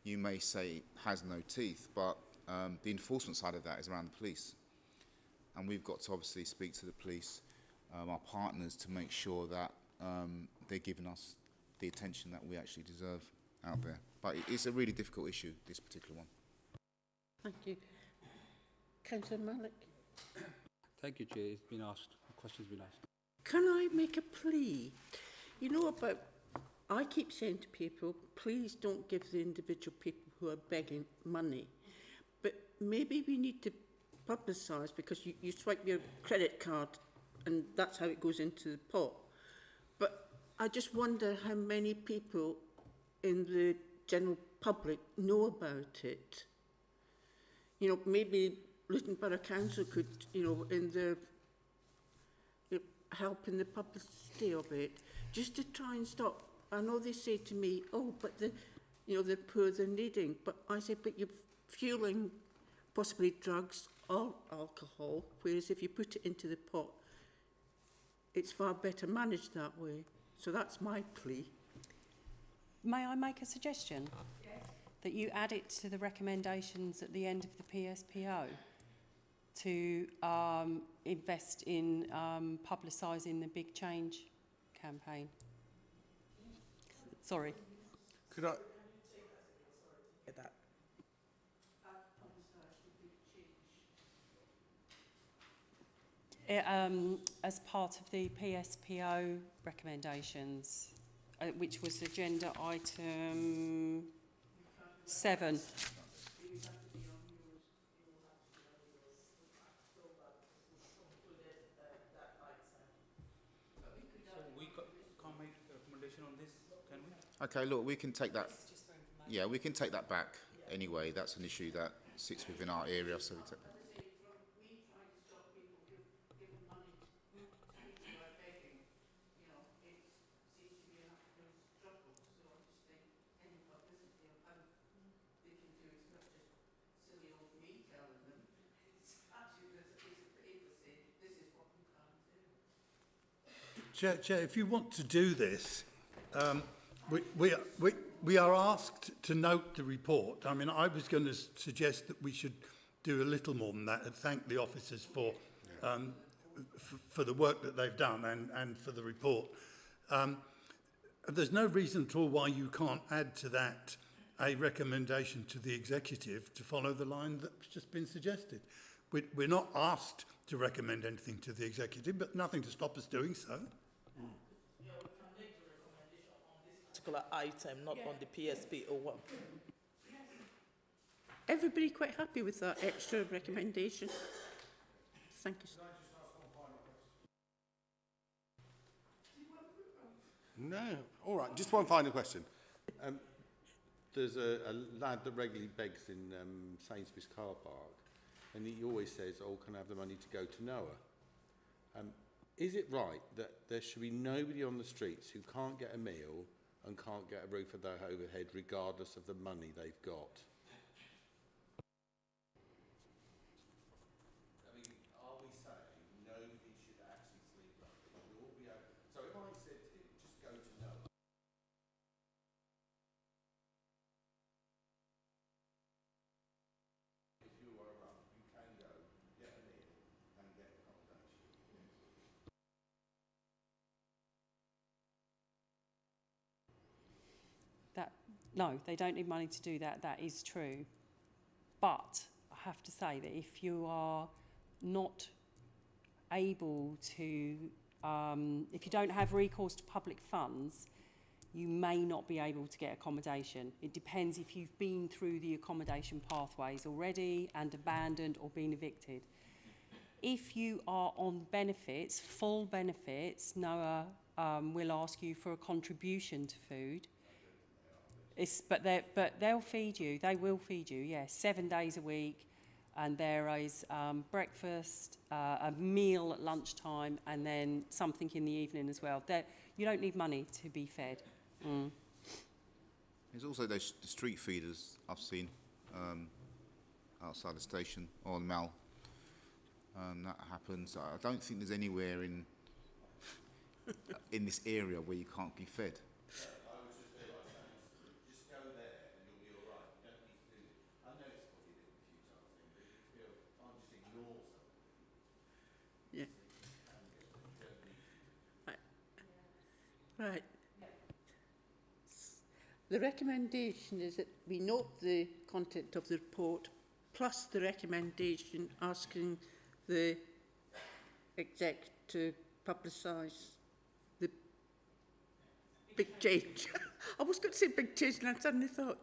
you may say it has no teeth, but the enforcement side of that is around the police. And we've got to obviously speak to the police, our partners, to make sure that they're giving us the attention that we actually deserve out there. But it's a really difficult issue, this particular one. Thank you. Councillor Malik. Thank you, Chair. It's been asked. The question's been asked. Can I make a plea? You know about, I keep saying to people, please don't give the individual people who are begging money. But maybe we need to publicise, because you swipe your credit card and that's how it goes into the pot. But I just wonder how many people in the general public know about it. You know, maybe Luton Borough Council could, you know, in the help in the publicity of it, just to try and stop. I know they say to me, oh, but the poor, they're needing. But I say, but you're fueling possibly drugs or alcohol, whereas if you put it into the pot, it's far better managed that way. So that's my plea. May I make a suggestion? Yes. That you add it to the recommendations at the end of the PSPO to invest in publicising the Big Change campaign. Sorry. Could I? That. As part of the PSPO recommendations, which was agenda item 7. Okay, look, we can take that. Yeah, we can take that back anyway. That's an issue that sits within our area, so we take that. Chair, if you want to do this, we are asked to note the report. I mean, I was going to suggest that we should do a little more than that and thank the officers for the work that they've done and for the report. There's no reason at all why you can't add to that a recommendation to the executive to follow the line that's just been suggested. We're not asked to recommend anything to the executive, but nothing to stop us doing so. Particular item, not on the PSP or what? Everybody quite happy with that extra recommendation? Thank you. No. All right, just one final question. There's a lad that regularly begs in Sainsbury's car park, and he always says, oh, can I have the money to go to Noah? Is it right that there should be nobody on the streets who can't get a meal and can't get a roof of their overhead regardless of the money they've got? I mean, are we saying nobody should actually sleep like they should all be able... So if I said to you, just go to Noah, if you are rough, you can go, get a meal and get accommodation. No, they don't need money to do that. That is true. But I have to say that if you are not able to, if you don't have recourse to public funds, you may not be able to get accommodation. It depends if you've been through the accommodation pathways already and abandoned or been evicted. If you are on benefits, full benefits, NOAA will ask you for a contribution to food. But they'll feed you. They will feed you, yes, 7 days a week. And there is breakfast, a meal at lunchtime, and then something in the evening as well. You don't need money to be fed. Mm. There's also those street feeders I've seen outside the station or the Mall. That happens. I don't think there's anywhere in this area where you can't be fed. Yeah. Right. The recommendation is that we note the content of the report plus the recommendation asking the exec to publicise the big change. I was going to say big change and I suddenly thought.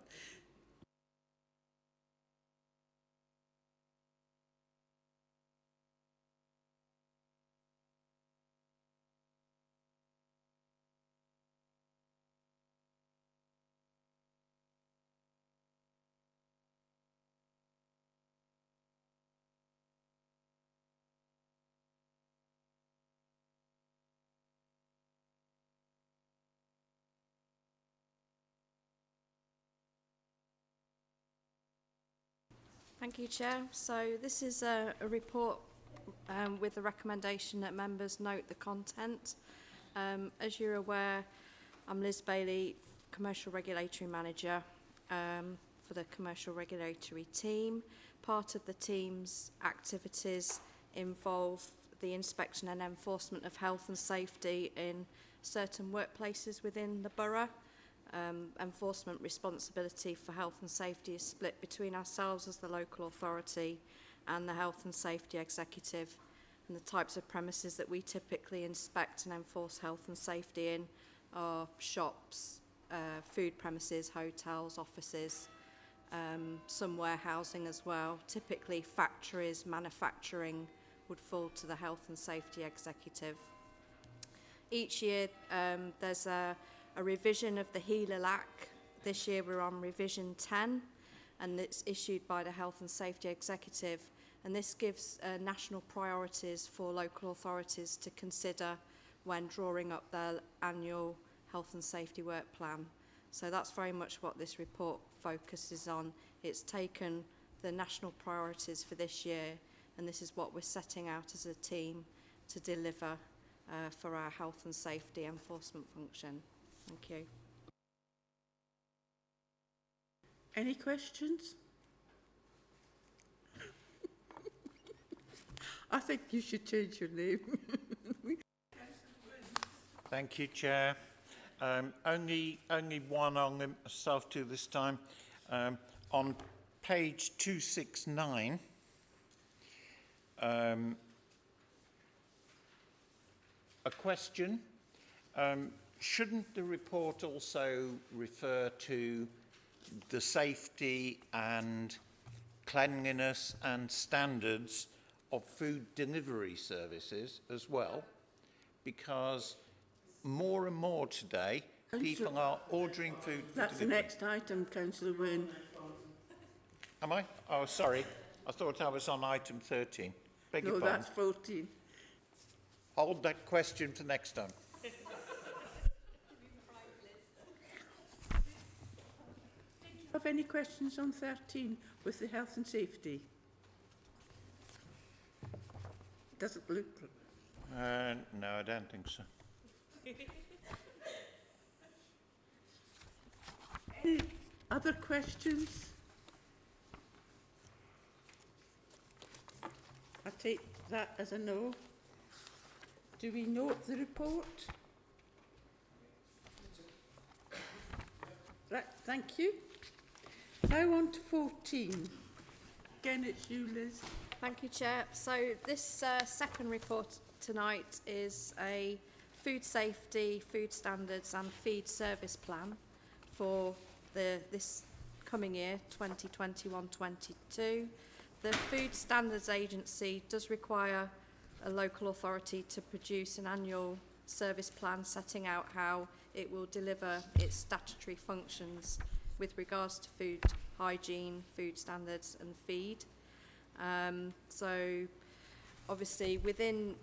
Thank you, Chair. So this is a report with the recommendation that members note the content. As you're aware, I'm Liz Bailey, Commercial Regulatory Manager for the Commercial Regulatory team. Part of the team's activities involve the inspection and enforcement of health and safety in certain workplaces within the borough. Enforcement responsibility for health and safety is split between ourselves as the local authority and the health and safety executive, and the types of premises that we typically inspect and enforce health and safety in are shops, food premises, hotels, offices, some warehousing as well. Typically factories, manufacturing would fall to the health and safety executive. Each year there's a revision of the HELA-LAC. This year we're on revision 10 and it's issued by the Health and Safety Executive, and this gives national priorities for local authorities to consider when drawing up their annual health and safety work plan. So that's very much what this report focuses on. It's taken the national priorities for this year and this is what we're setting out as a team to deliver for our health and safety enforcement function. Thank you. Any questions? I think you should change your name. Thank you, Chair. Only one on myself too this time. On page 269, a question. Shouldn't the report also refer to the safety and cleanliness and standards of food delivery services as well? Because more and more today, people are ordering food for That's the delivery. next item, Councillor Wynne. Am I? Oh, sorry. I thought I was on item 13. Beg your No, pardon. that's 14. Hold that question for next time. Have any questions on 13 with the health and safety? Doesn't look. No, I don't think so. Any other questions? I take that as a no. Do we note the report? Right, thank you. Now on to 14. Again, it's you, Liz. Thank you, Chair. So this second report tonight is a food safety, food standards and feed service plan for this coming year, 2021-22. The Food Standards Agency does require a local authority to produce an annual service plan setting out how it will deliver its statutory functions with regards to food hygiene, food standards and feed. So obviously within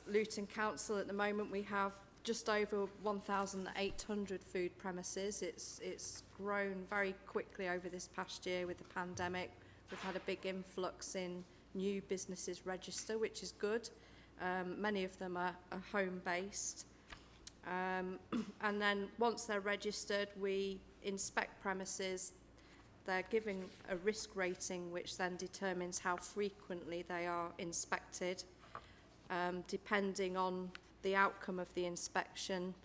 Luton Council at the moment we have just over 1,800 food premises. It's grown very quickly over this past year with the pandemic. We've had a big influx in new businesses register, which is good. Many of them are home-based. And then once they're registered, we inspect premises. They're given a risk rating, which then determines how frequently they are inspected. Depending on the outcome of the inspection,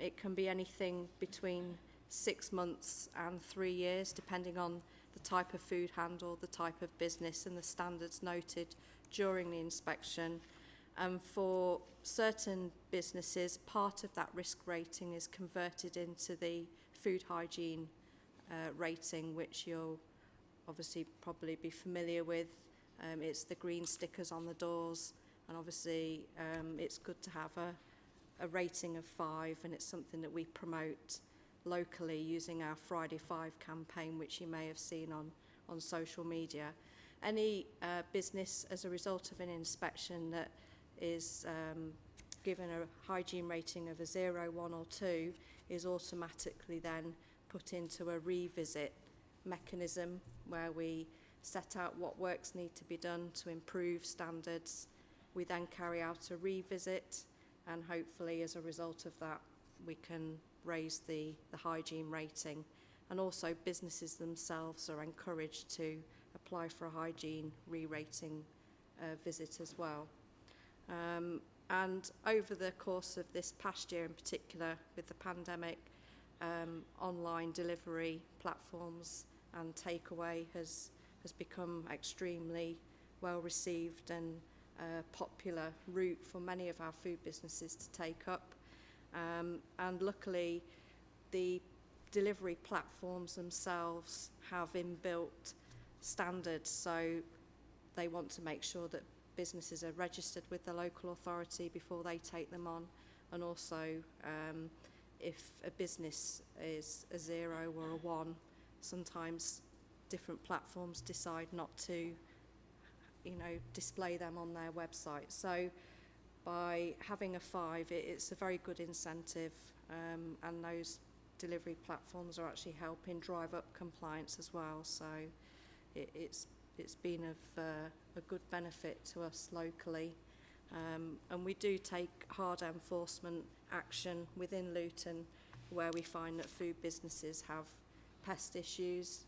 it can be anything between 6 months and 3 years, depending on the type of food handled, the type of business and the standards noted during the inspection. And for certain businesses, part of that risk rating is converted into the food hygiene rating, which you'll obviously probably be familiar with. It's the green stickers on the doors, and obviously it's good to have a rating of 5, and it's something that we promote locally using our Friday 5 campaign, which you may have seen on social media. Any business as a result of an inspection that is given a hygiene rating of a 0, 1 or 2 is automatically then put into a revisit mechanism where we set out what works need to be done to improve standards. We then carry out a revisit, and hopefully as a result of that we can raise the hygiene rating. And also businesses themselves are encouraged to apply for a hygiene re-rating visit as well. And over the course of this past year in particular with the pandemic, online delivery platforms and takeaway has become extremely well received and a popular route for many of our food businesses to take up. And luckily the delivery platforms themselves have inbuilt standards, so they want to make sure that businesses are registered with the local authority before they take them on, and also if a business is a 0 or a 1, sometimes different platforms decide not to, display them on their website. So by having a 5, it's a very good incentive, and those delivery platforms are actually helping drive up compliance as well. So it's been of a good benefit to us locally, And we do take hard enforcement action within Luton where we find that food businesses have pest issues,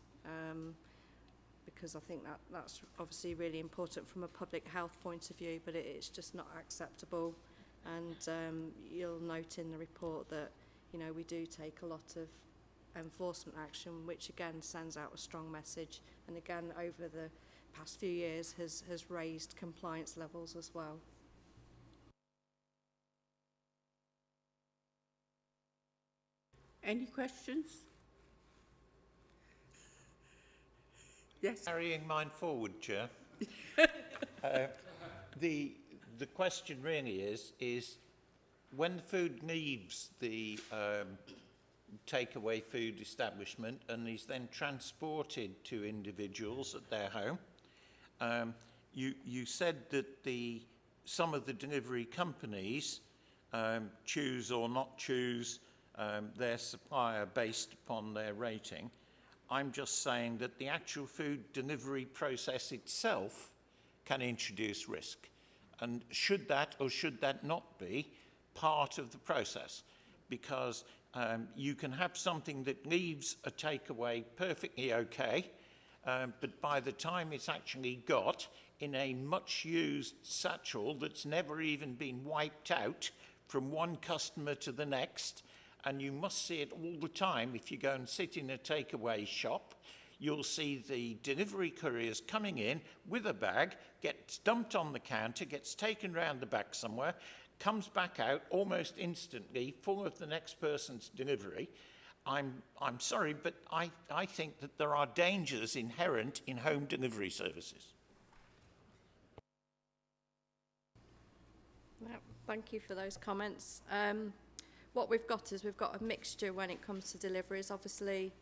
because I think that's obviously really important from a public health point of view, but it's just not acceptable. And you'll note in the report that, you know, we do take a lot of enforcement action, which again sends out a strong message, and again over the past few years has raised compliance levels as well. Any questions? Yes. Carrying mine forward, Chair. The question really is when the food leaves the takeaway food establishment and is then transported to individuals at their home, you said that some of the delivery companies choose or not choose their supplier based upon their rating. I'm just saying that the actual food delivery process itself can introduce risk. And should that or should that not be part of the process? Because you can have something that leaves a takeaway perfectly okay, but by the time it's actually got in a much used satchel that's never even been wiped out from one customer to the next, and you must see it all the time. If you go and sit in a takeaway shop, you'll see the delivery couriers coming in with a bag, gets dumped on the counter, gets taken round the back somewhere, comes back out almost instantly, full of the next person's delivery. I'm sorry, but I think that there are dangers inherent in home delivery services. Well, thank you for those comments. What we've got is we've got a mixture when it comes to deliveries. Obviously,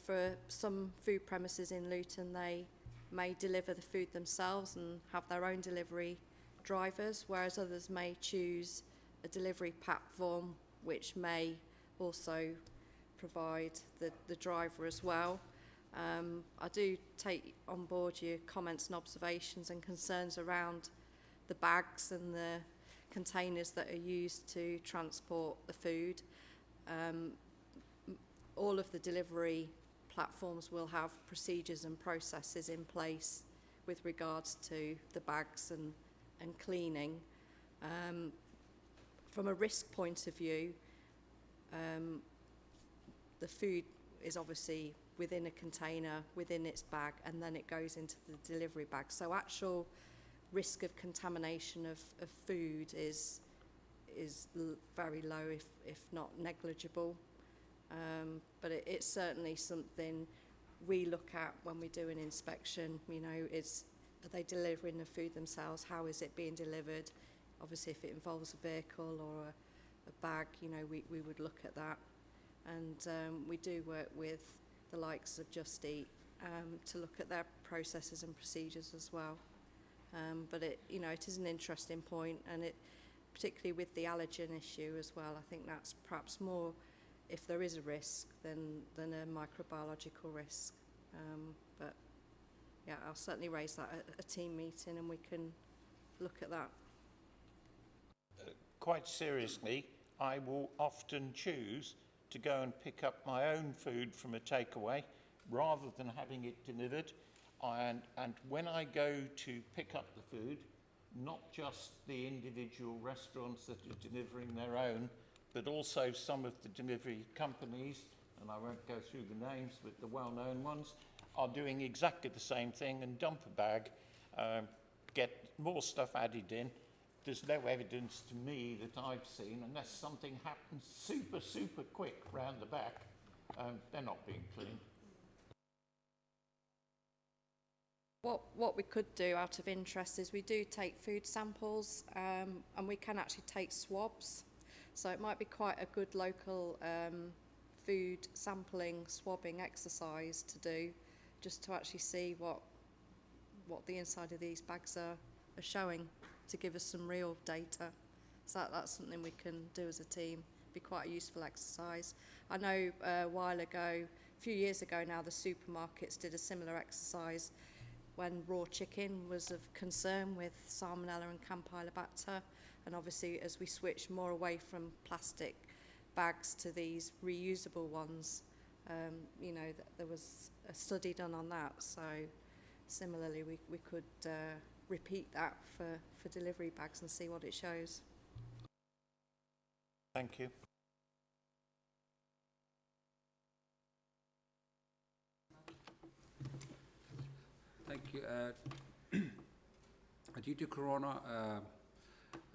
for some food premises in Luton, they may deliver the food themselves and have their own delivery drivers, whereas others may choose a delivery platform which may also provide the driver as well. I do take on board your comments and observations and concerns around the bags and the containers that are used to transport the food. All of the delivery platforms will have procedures and processes in place with regards to the bags and cleaning. From a risk point of view, the food is obviously within a container, within its bag, and then it goes into the delivery bag. So actual risk of contamination of food is very low, if not negligible. But it's certainly something we look at when we do an inspection. You know, are they delivering the food themselves? How is it being delivered? Obviously, if it involves a vehicle or a bag, you know, we would look at that. And we do work with the likes of Just Eat to look at their processes and procedures as well. But it is an interesting point, and it, particularly with the allergen issue as well, I think that's perhaps more, if there is a risk, than a microbiological risk. But yeah, I'll certainly raise that at a team meeting, and we can look at that. Quite seriously, I will often choose to go and pick up my own food from a takeaway rather than having it delivered. And when I go to pick up the food, not just the individual restaurants that are delivering their own, but also some of the delivery companies, and I won't go through the names, but the well-known ones, are doing exactly the same thing and dump a bag, get more stuff added in. There's no evidence to me that I've seen, unless something happens super, super quick round the back, they're not being cleaned. What we could do out of interest is we do take food samples, and we can actually take swabs. So it might be quite a good local food sampling, swabbing exercise to do, just to actually see what the inside of these bags are showing, to give us some real data. So that's something we can do as a team. Be quite a useful exercise. I know a while ago, a few years ago now, the supermarkets did a similar exercise when raw chicken was of concern with Salmonella and Campylobacter, and obviously as we switch more away from plastic bags to these reusable ones, you know, there was a study done on that. So similarly, we could repeat that for delivery bags and see what it shows. Thank you. Thank you. Due to Corona,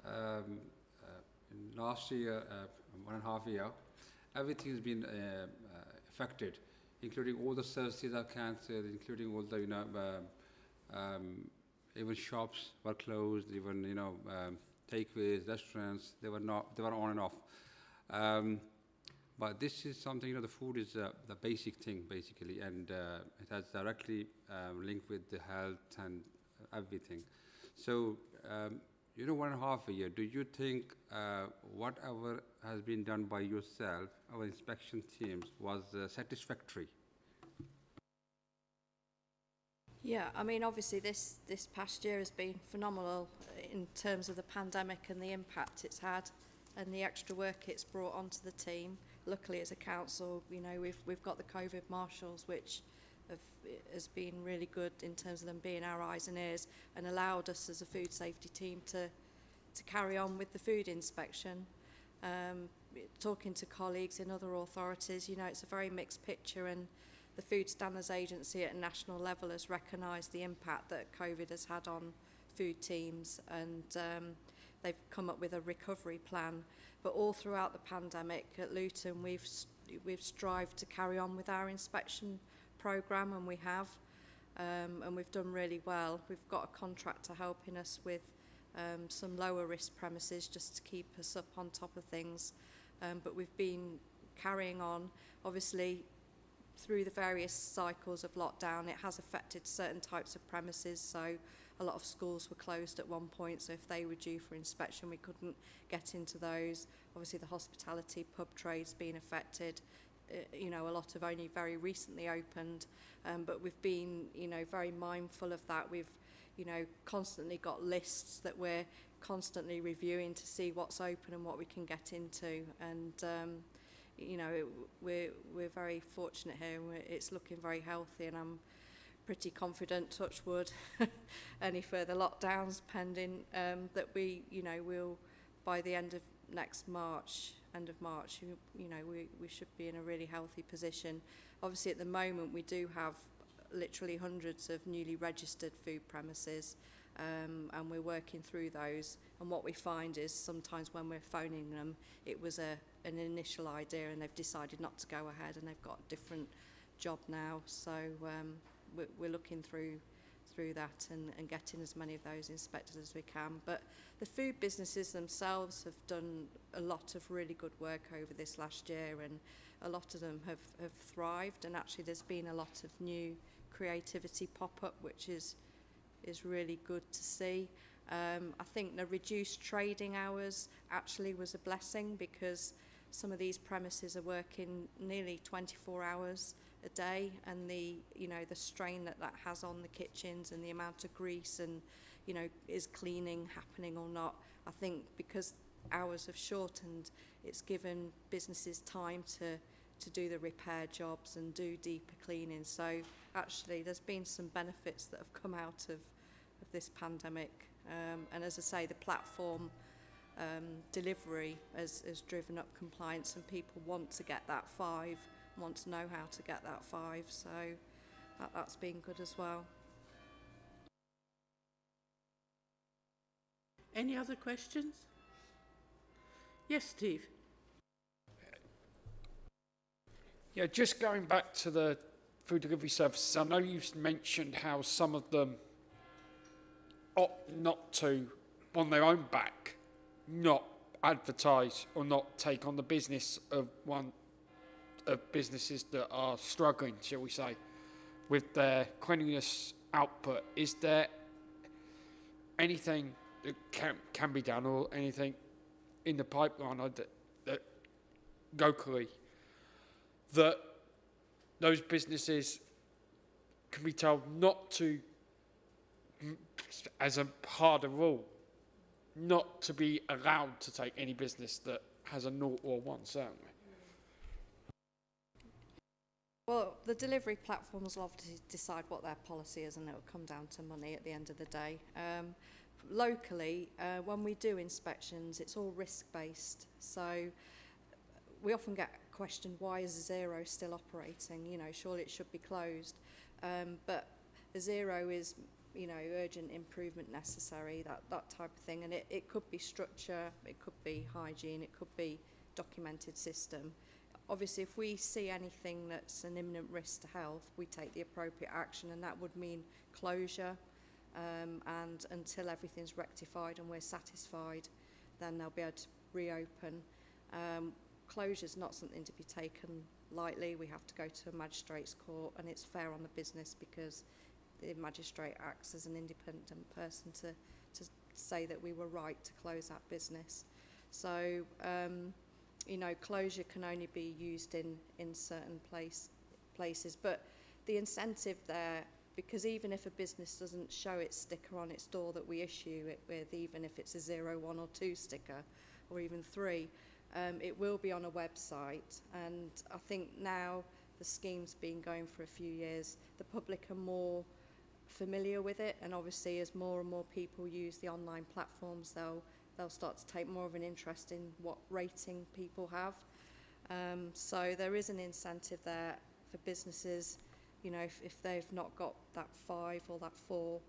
in last year, 1.5 years, everything has been affected, including all the services are cancelled, including all the, you know, even shops were closed, even, you know, takeaways, restaurants, they were on and off. But this is something, you know, the food is the basic thing, basically, and it has directly linked with the health and everything. So, you know, 1.5 years, do you think whatever has been done by yourself, our inspection teams, was satisfactory? Yeah, I mean, obviously this past year has been phenomenal in terms of the pandemic and the impact it's had and the extra work it's brought onto the team. Luckily, as a council, you know, we've got the COVID marshals, which has been really good in terms of them being our eyes and ears and allowed us as a food safety team to carry on with the food inspection. Talking to colleagues in other authorities, you know, it's a very mixed picture, and the Food Standards Agency at a national level has recognised the impact that COVID has had on food teams, and they've come up with a recovery plan. But all throughout the pandemic at Luton, we've strived to carry on with our inspection programme, and we have, and we've done really well. We've got a contractor helping us with some lower risk premises just to keep us up on top of things, but we've been carrying on. Obviously, through the various cycles of lockdown, it has affected certain types of premises, so a lot of schools were closed at one point, so if they were due for inspection, we couldn't get into those. Obviously, the hospitality pub trade's been affected. You know, a lot have only very recently opened, but we've been, you know, very mindful of that. We've, you know, constantly got lists that we're constantly reviewing to see what's open and what we can get into, and you know, we're very fortunate here. It's looking very healthy, and I'm pretty confident, touch wood, any further lockdowns pending, that we, you know, will, by the end of March, you know, we should be in a really healthy position. Obviously, at the moment, we do have literally hundreds of newly registered food premises, and we're working through those. And what we find is sometimes when we're phoning them, it was an initial idea and they've decided not to go ahead and they've got a different job now. So we're looking through that and getting as many of those inspected as we can. But the food businesses themselves have done a lot of really good work over this last year, and a lot of them have thrived, and actually there's been a lot of new creativity pop up, which is really good to see. I think the reduced trading hours actually was a blessing, because some of these premises are working nearly 24 hours a day, and the strain that has on the kitchens and the amount of grease and, you know, is cleaning happening or not. I think because hours have shortened, it's given businesses time to do the repair jobs and do deeper cleaning. So actually there's been some benefits that have come out of this pandemic, and as I say, the platform delivery has driven up compliance, and people want to get that 5, want to know how to get that 5, so that's been good as well. Any other questions? Yes, Steve. Yeah, just going back to the food delivery services, I know you've mentioned how some of them opt not to, on their own back, not advertise or not take on the business of businesses that are struggling, shall we say, with their cleanliness output. Is there anything that can be done, or anything in the pipeline that locally that those businesses can be told not to as a harder rule, not to be allowed to take any business that has a 0 or 1, certainly. Well, the delivery platforms will obviously decide what their policy is, and it will come down to money at the end of the day. Locally, when we do inspections, it's all risk-based. So we often get questioned, why is Zero still operating? You know, surely it should be closed. But Zero is, you know, urgent improvement necessary, that type of thing. And it could be structure, it could be hygiene, it could be documented system. Obviously, if we see anything that's an imminent risk to health, we take the appropriate action, and that would mean closure. And until everything's rectified and we're satisfied, then they'll be able to reopen. Closure's not something to be taken lightly. We have to go to a magistrate's court, and it's fair on the business because the magistrate acts as an independent person to say that we were right to close that business. So, you know, closure can only be used in certain places, but the incentive there, because even if a business doesn't show its sticker on its door that we issue it with, even if it's a 0, 1 or 2 sticker, or even 3, it will be on a website. And I think now the scheme's been going for a few years, the public are more familiar with it, and obviously as more and more people use the online platforms, they'll start to take more of an interest in what rating people have. So there is an incentive there for businesses, you know, if they've not got that 5 or that 4,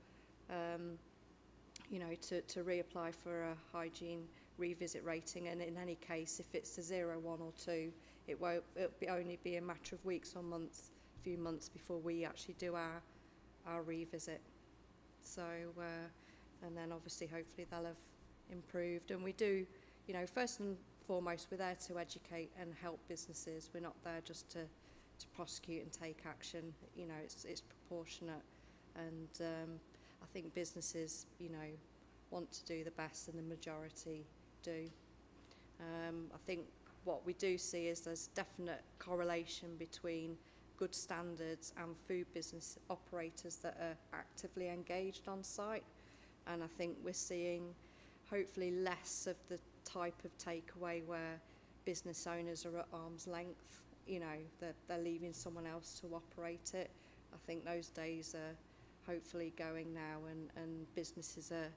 you know, to reapply for a hygiene revisit rating. And in any case, if it's a 0, 1 or 2, it'll only be a matter of weeks or months, a few months before we actually do our revisit. So, and then obviously hopefully they'll have improved. And we do, you know, first and foremost, we're there to educate and help businesses. We're not there just to prosecute and take action. You know, it's proportionate, and I think businesses, you know, want to do the best, and the majority do. I think what we do see is there's definite correlation between good standards and food business operators that are actively engaged on site, and I think we're seeing hopefully less of the type of takeaway where business owners are at arm's length. You know, they're leaving someone else to operate it. I think those days are hopefully going now, and businesses are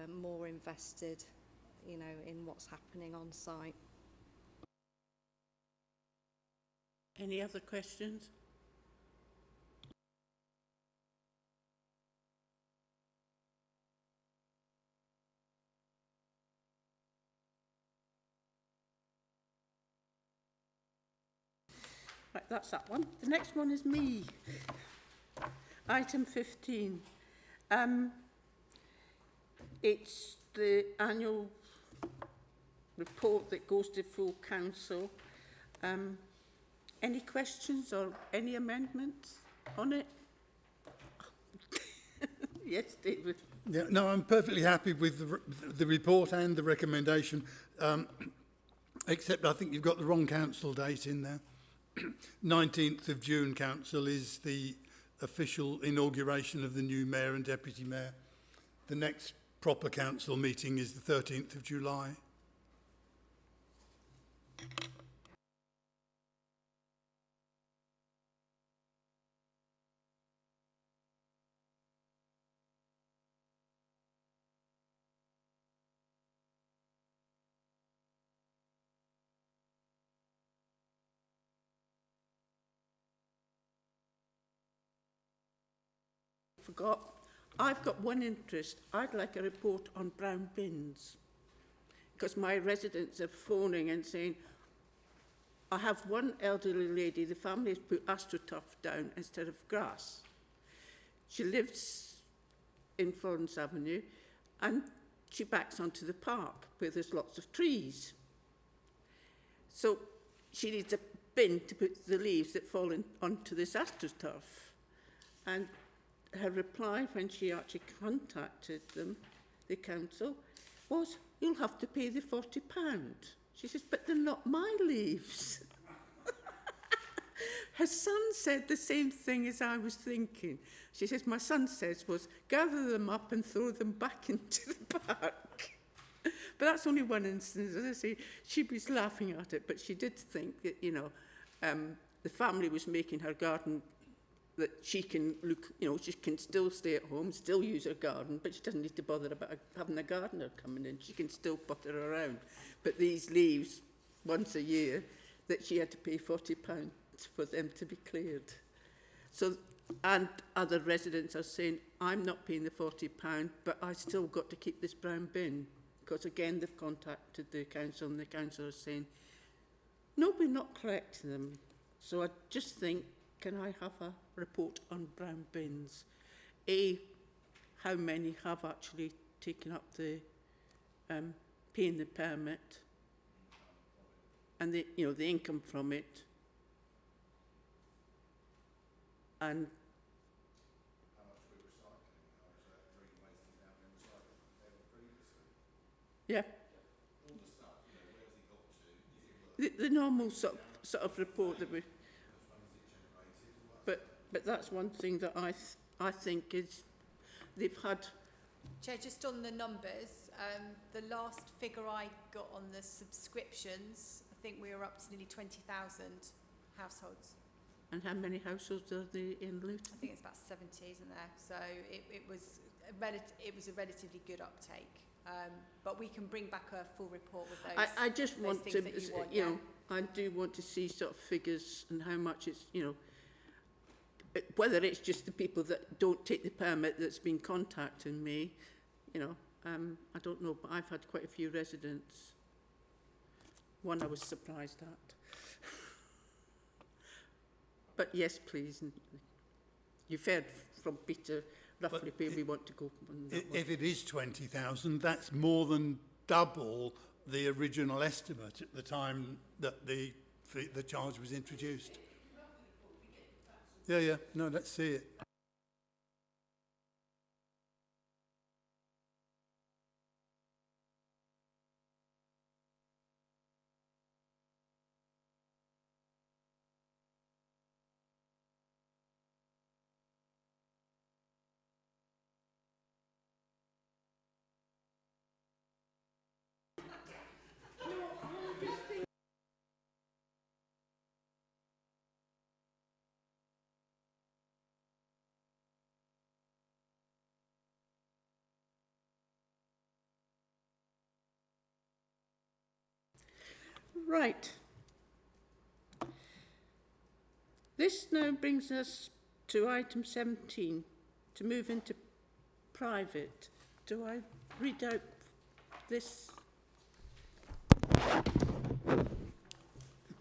more invested, you know, in what's happening on site. Any other questions? Right, that's that one. The next one is me. Item 15. It's the annual report that goes to full council. Any questions or any amendments on it? Yes, David. Yeah, no, I'm perfectly happy with the report and the recommendation, except I think you've got the wrong council date in there. 19th of June council is the official inauguration of the new mayor and deputy mayor. The next proper council meeting is the 13th of July. Forgot. I've got one interest. I'd like a report on brown bins, because my residents are phoning and saying, I have one elderly lady, the family has put astroturf down instead of grass. She lives in Florence Avenue, and she backs onto the park where there's lots of trees. So she needs a bin to put the leaves that fall onto this astroturf. And her reply when she actually contacted them, the council, was, you'll have to pay the £40. She says, but they're not my leaves. Her son said the same thing as I was thinking. She says, my son says was, gather them up and throw them back into the park. But that's only one instance. As I say, she was laughing at it, but she did think that, you know, the family was making her garden that she can look, you know, she can still stay at home, still use her garden, but she doesn't need to bother about having a gardener coming in. She can still potter around. But these leaves, once a year, that she had to pay £40 for them to be cleared. So, and other residents are saying, I'm not paying the £40, but I still got to keep this brown bin. Because again, they've contacted the council and the council is saying, no, we're not collecting them. So I just think, can I have a report on brown bins? A, how many have actually taken up the paying the permit and the, you know, the income from it. And yeah. The normal sort of report that we. But that's one thing that I think is they've had. Chair, just on the numbers, the last figure I got on the subscriptions, I think we were up to nearly 20,000 households. And how many households are there in Luton? I think it's about 70, isn't there? So it was a relatively good uptake. But we can bring back a full report with those. I just want to, you know, I do want to see sort of figures and how much it's, you know, whether it's just the people that don't take the permit that's been contacting me, you know, I don't know, but I've had quite a few residents. One I was surprised at. But yes, please. You've heard from Peter roughly where we want to go. If it is 20,000, that's more than double the original estimate at the time that the charge was introduced. Yeah, no, let's see it. Right. This now brings us to item 17, to move into private. Do I read out this?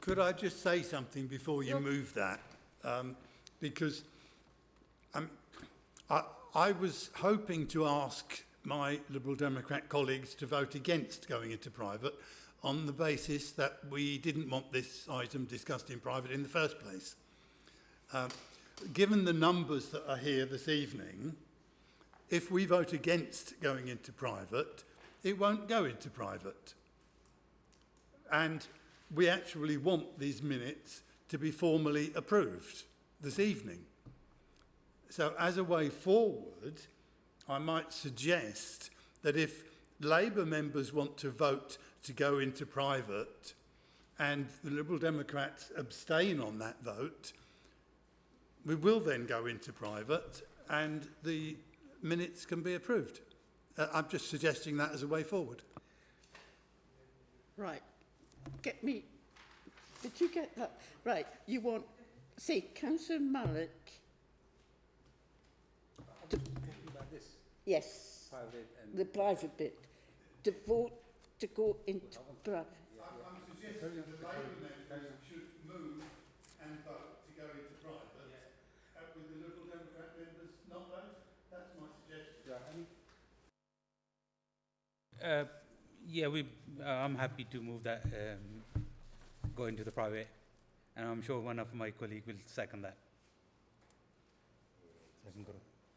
Could I just say something before you move that? Because I was hoping to ask my Liberal Democrat colleagues to vote against going into private on the basis that we didn't want this item discussed in private in the first place. Given the numbers that are here this evening, if we vote against going into private, it won't go into private. And we actually want these minutes to be formally approved this evening. So as a way forward, I might suggest that if Labour members want to vote to go into private and the Liberal Democrats abstain on that vote, we will then go into private and the minutes can be approved. I'm just suggesting that as a way forward. Right. Get me. Did you get that? Right. You want, say, Councillor Malik. Yes. Private and the private bit. To vote to go into private. I'm suggesting that the Labour members should move and vote to go into private, with the Liberal Democrat members not vote. That's my suggestion. I'm happy to move that, go into the private, and I'm sure one of my colleagues will second that.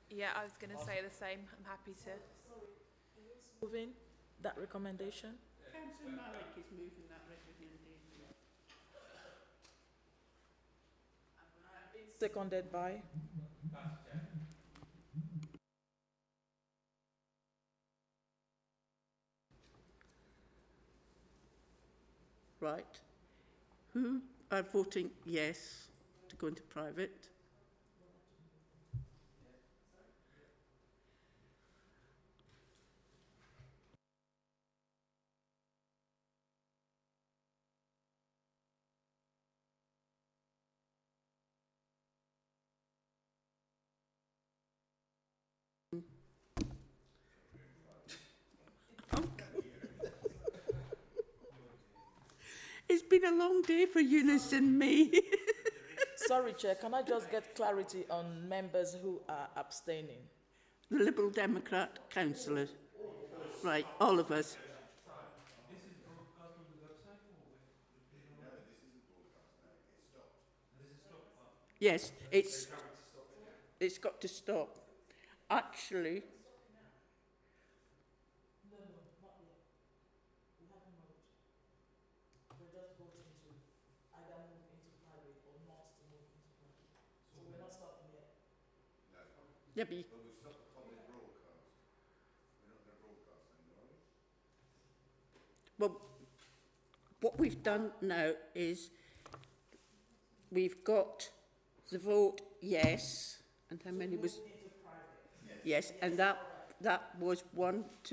Yeah, I was going to say the same. I'm happy to move in that recommendation. Councillor Malik is moving that recommendation. seconded by? Right. Who are voting yes to go into private? It's been a long day for Eunice and me. Sorry, Chair, can I just get clarity on members who are abstaining? The Liberal Democrat councillors. Right, all of us. Yes, it's got to stop. Actually, No, not yet. We haven't moved. We're just voting to either move into private or not to move into private. So we're not stopping yet. yeah, but But we've stopped the public broadcast. We're not going to broadcast anymore, are we? well, what we've done now is we've got the vote yes, and how many was? Yes, and that was 1, 2,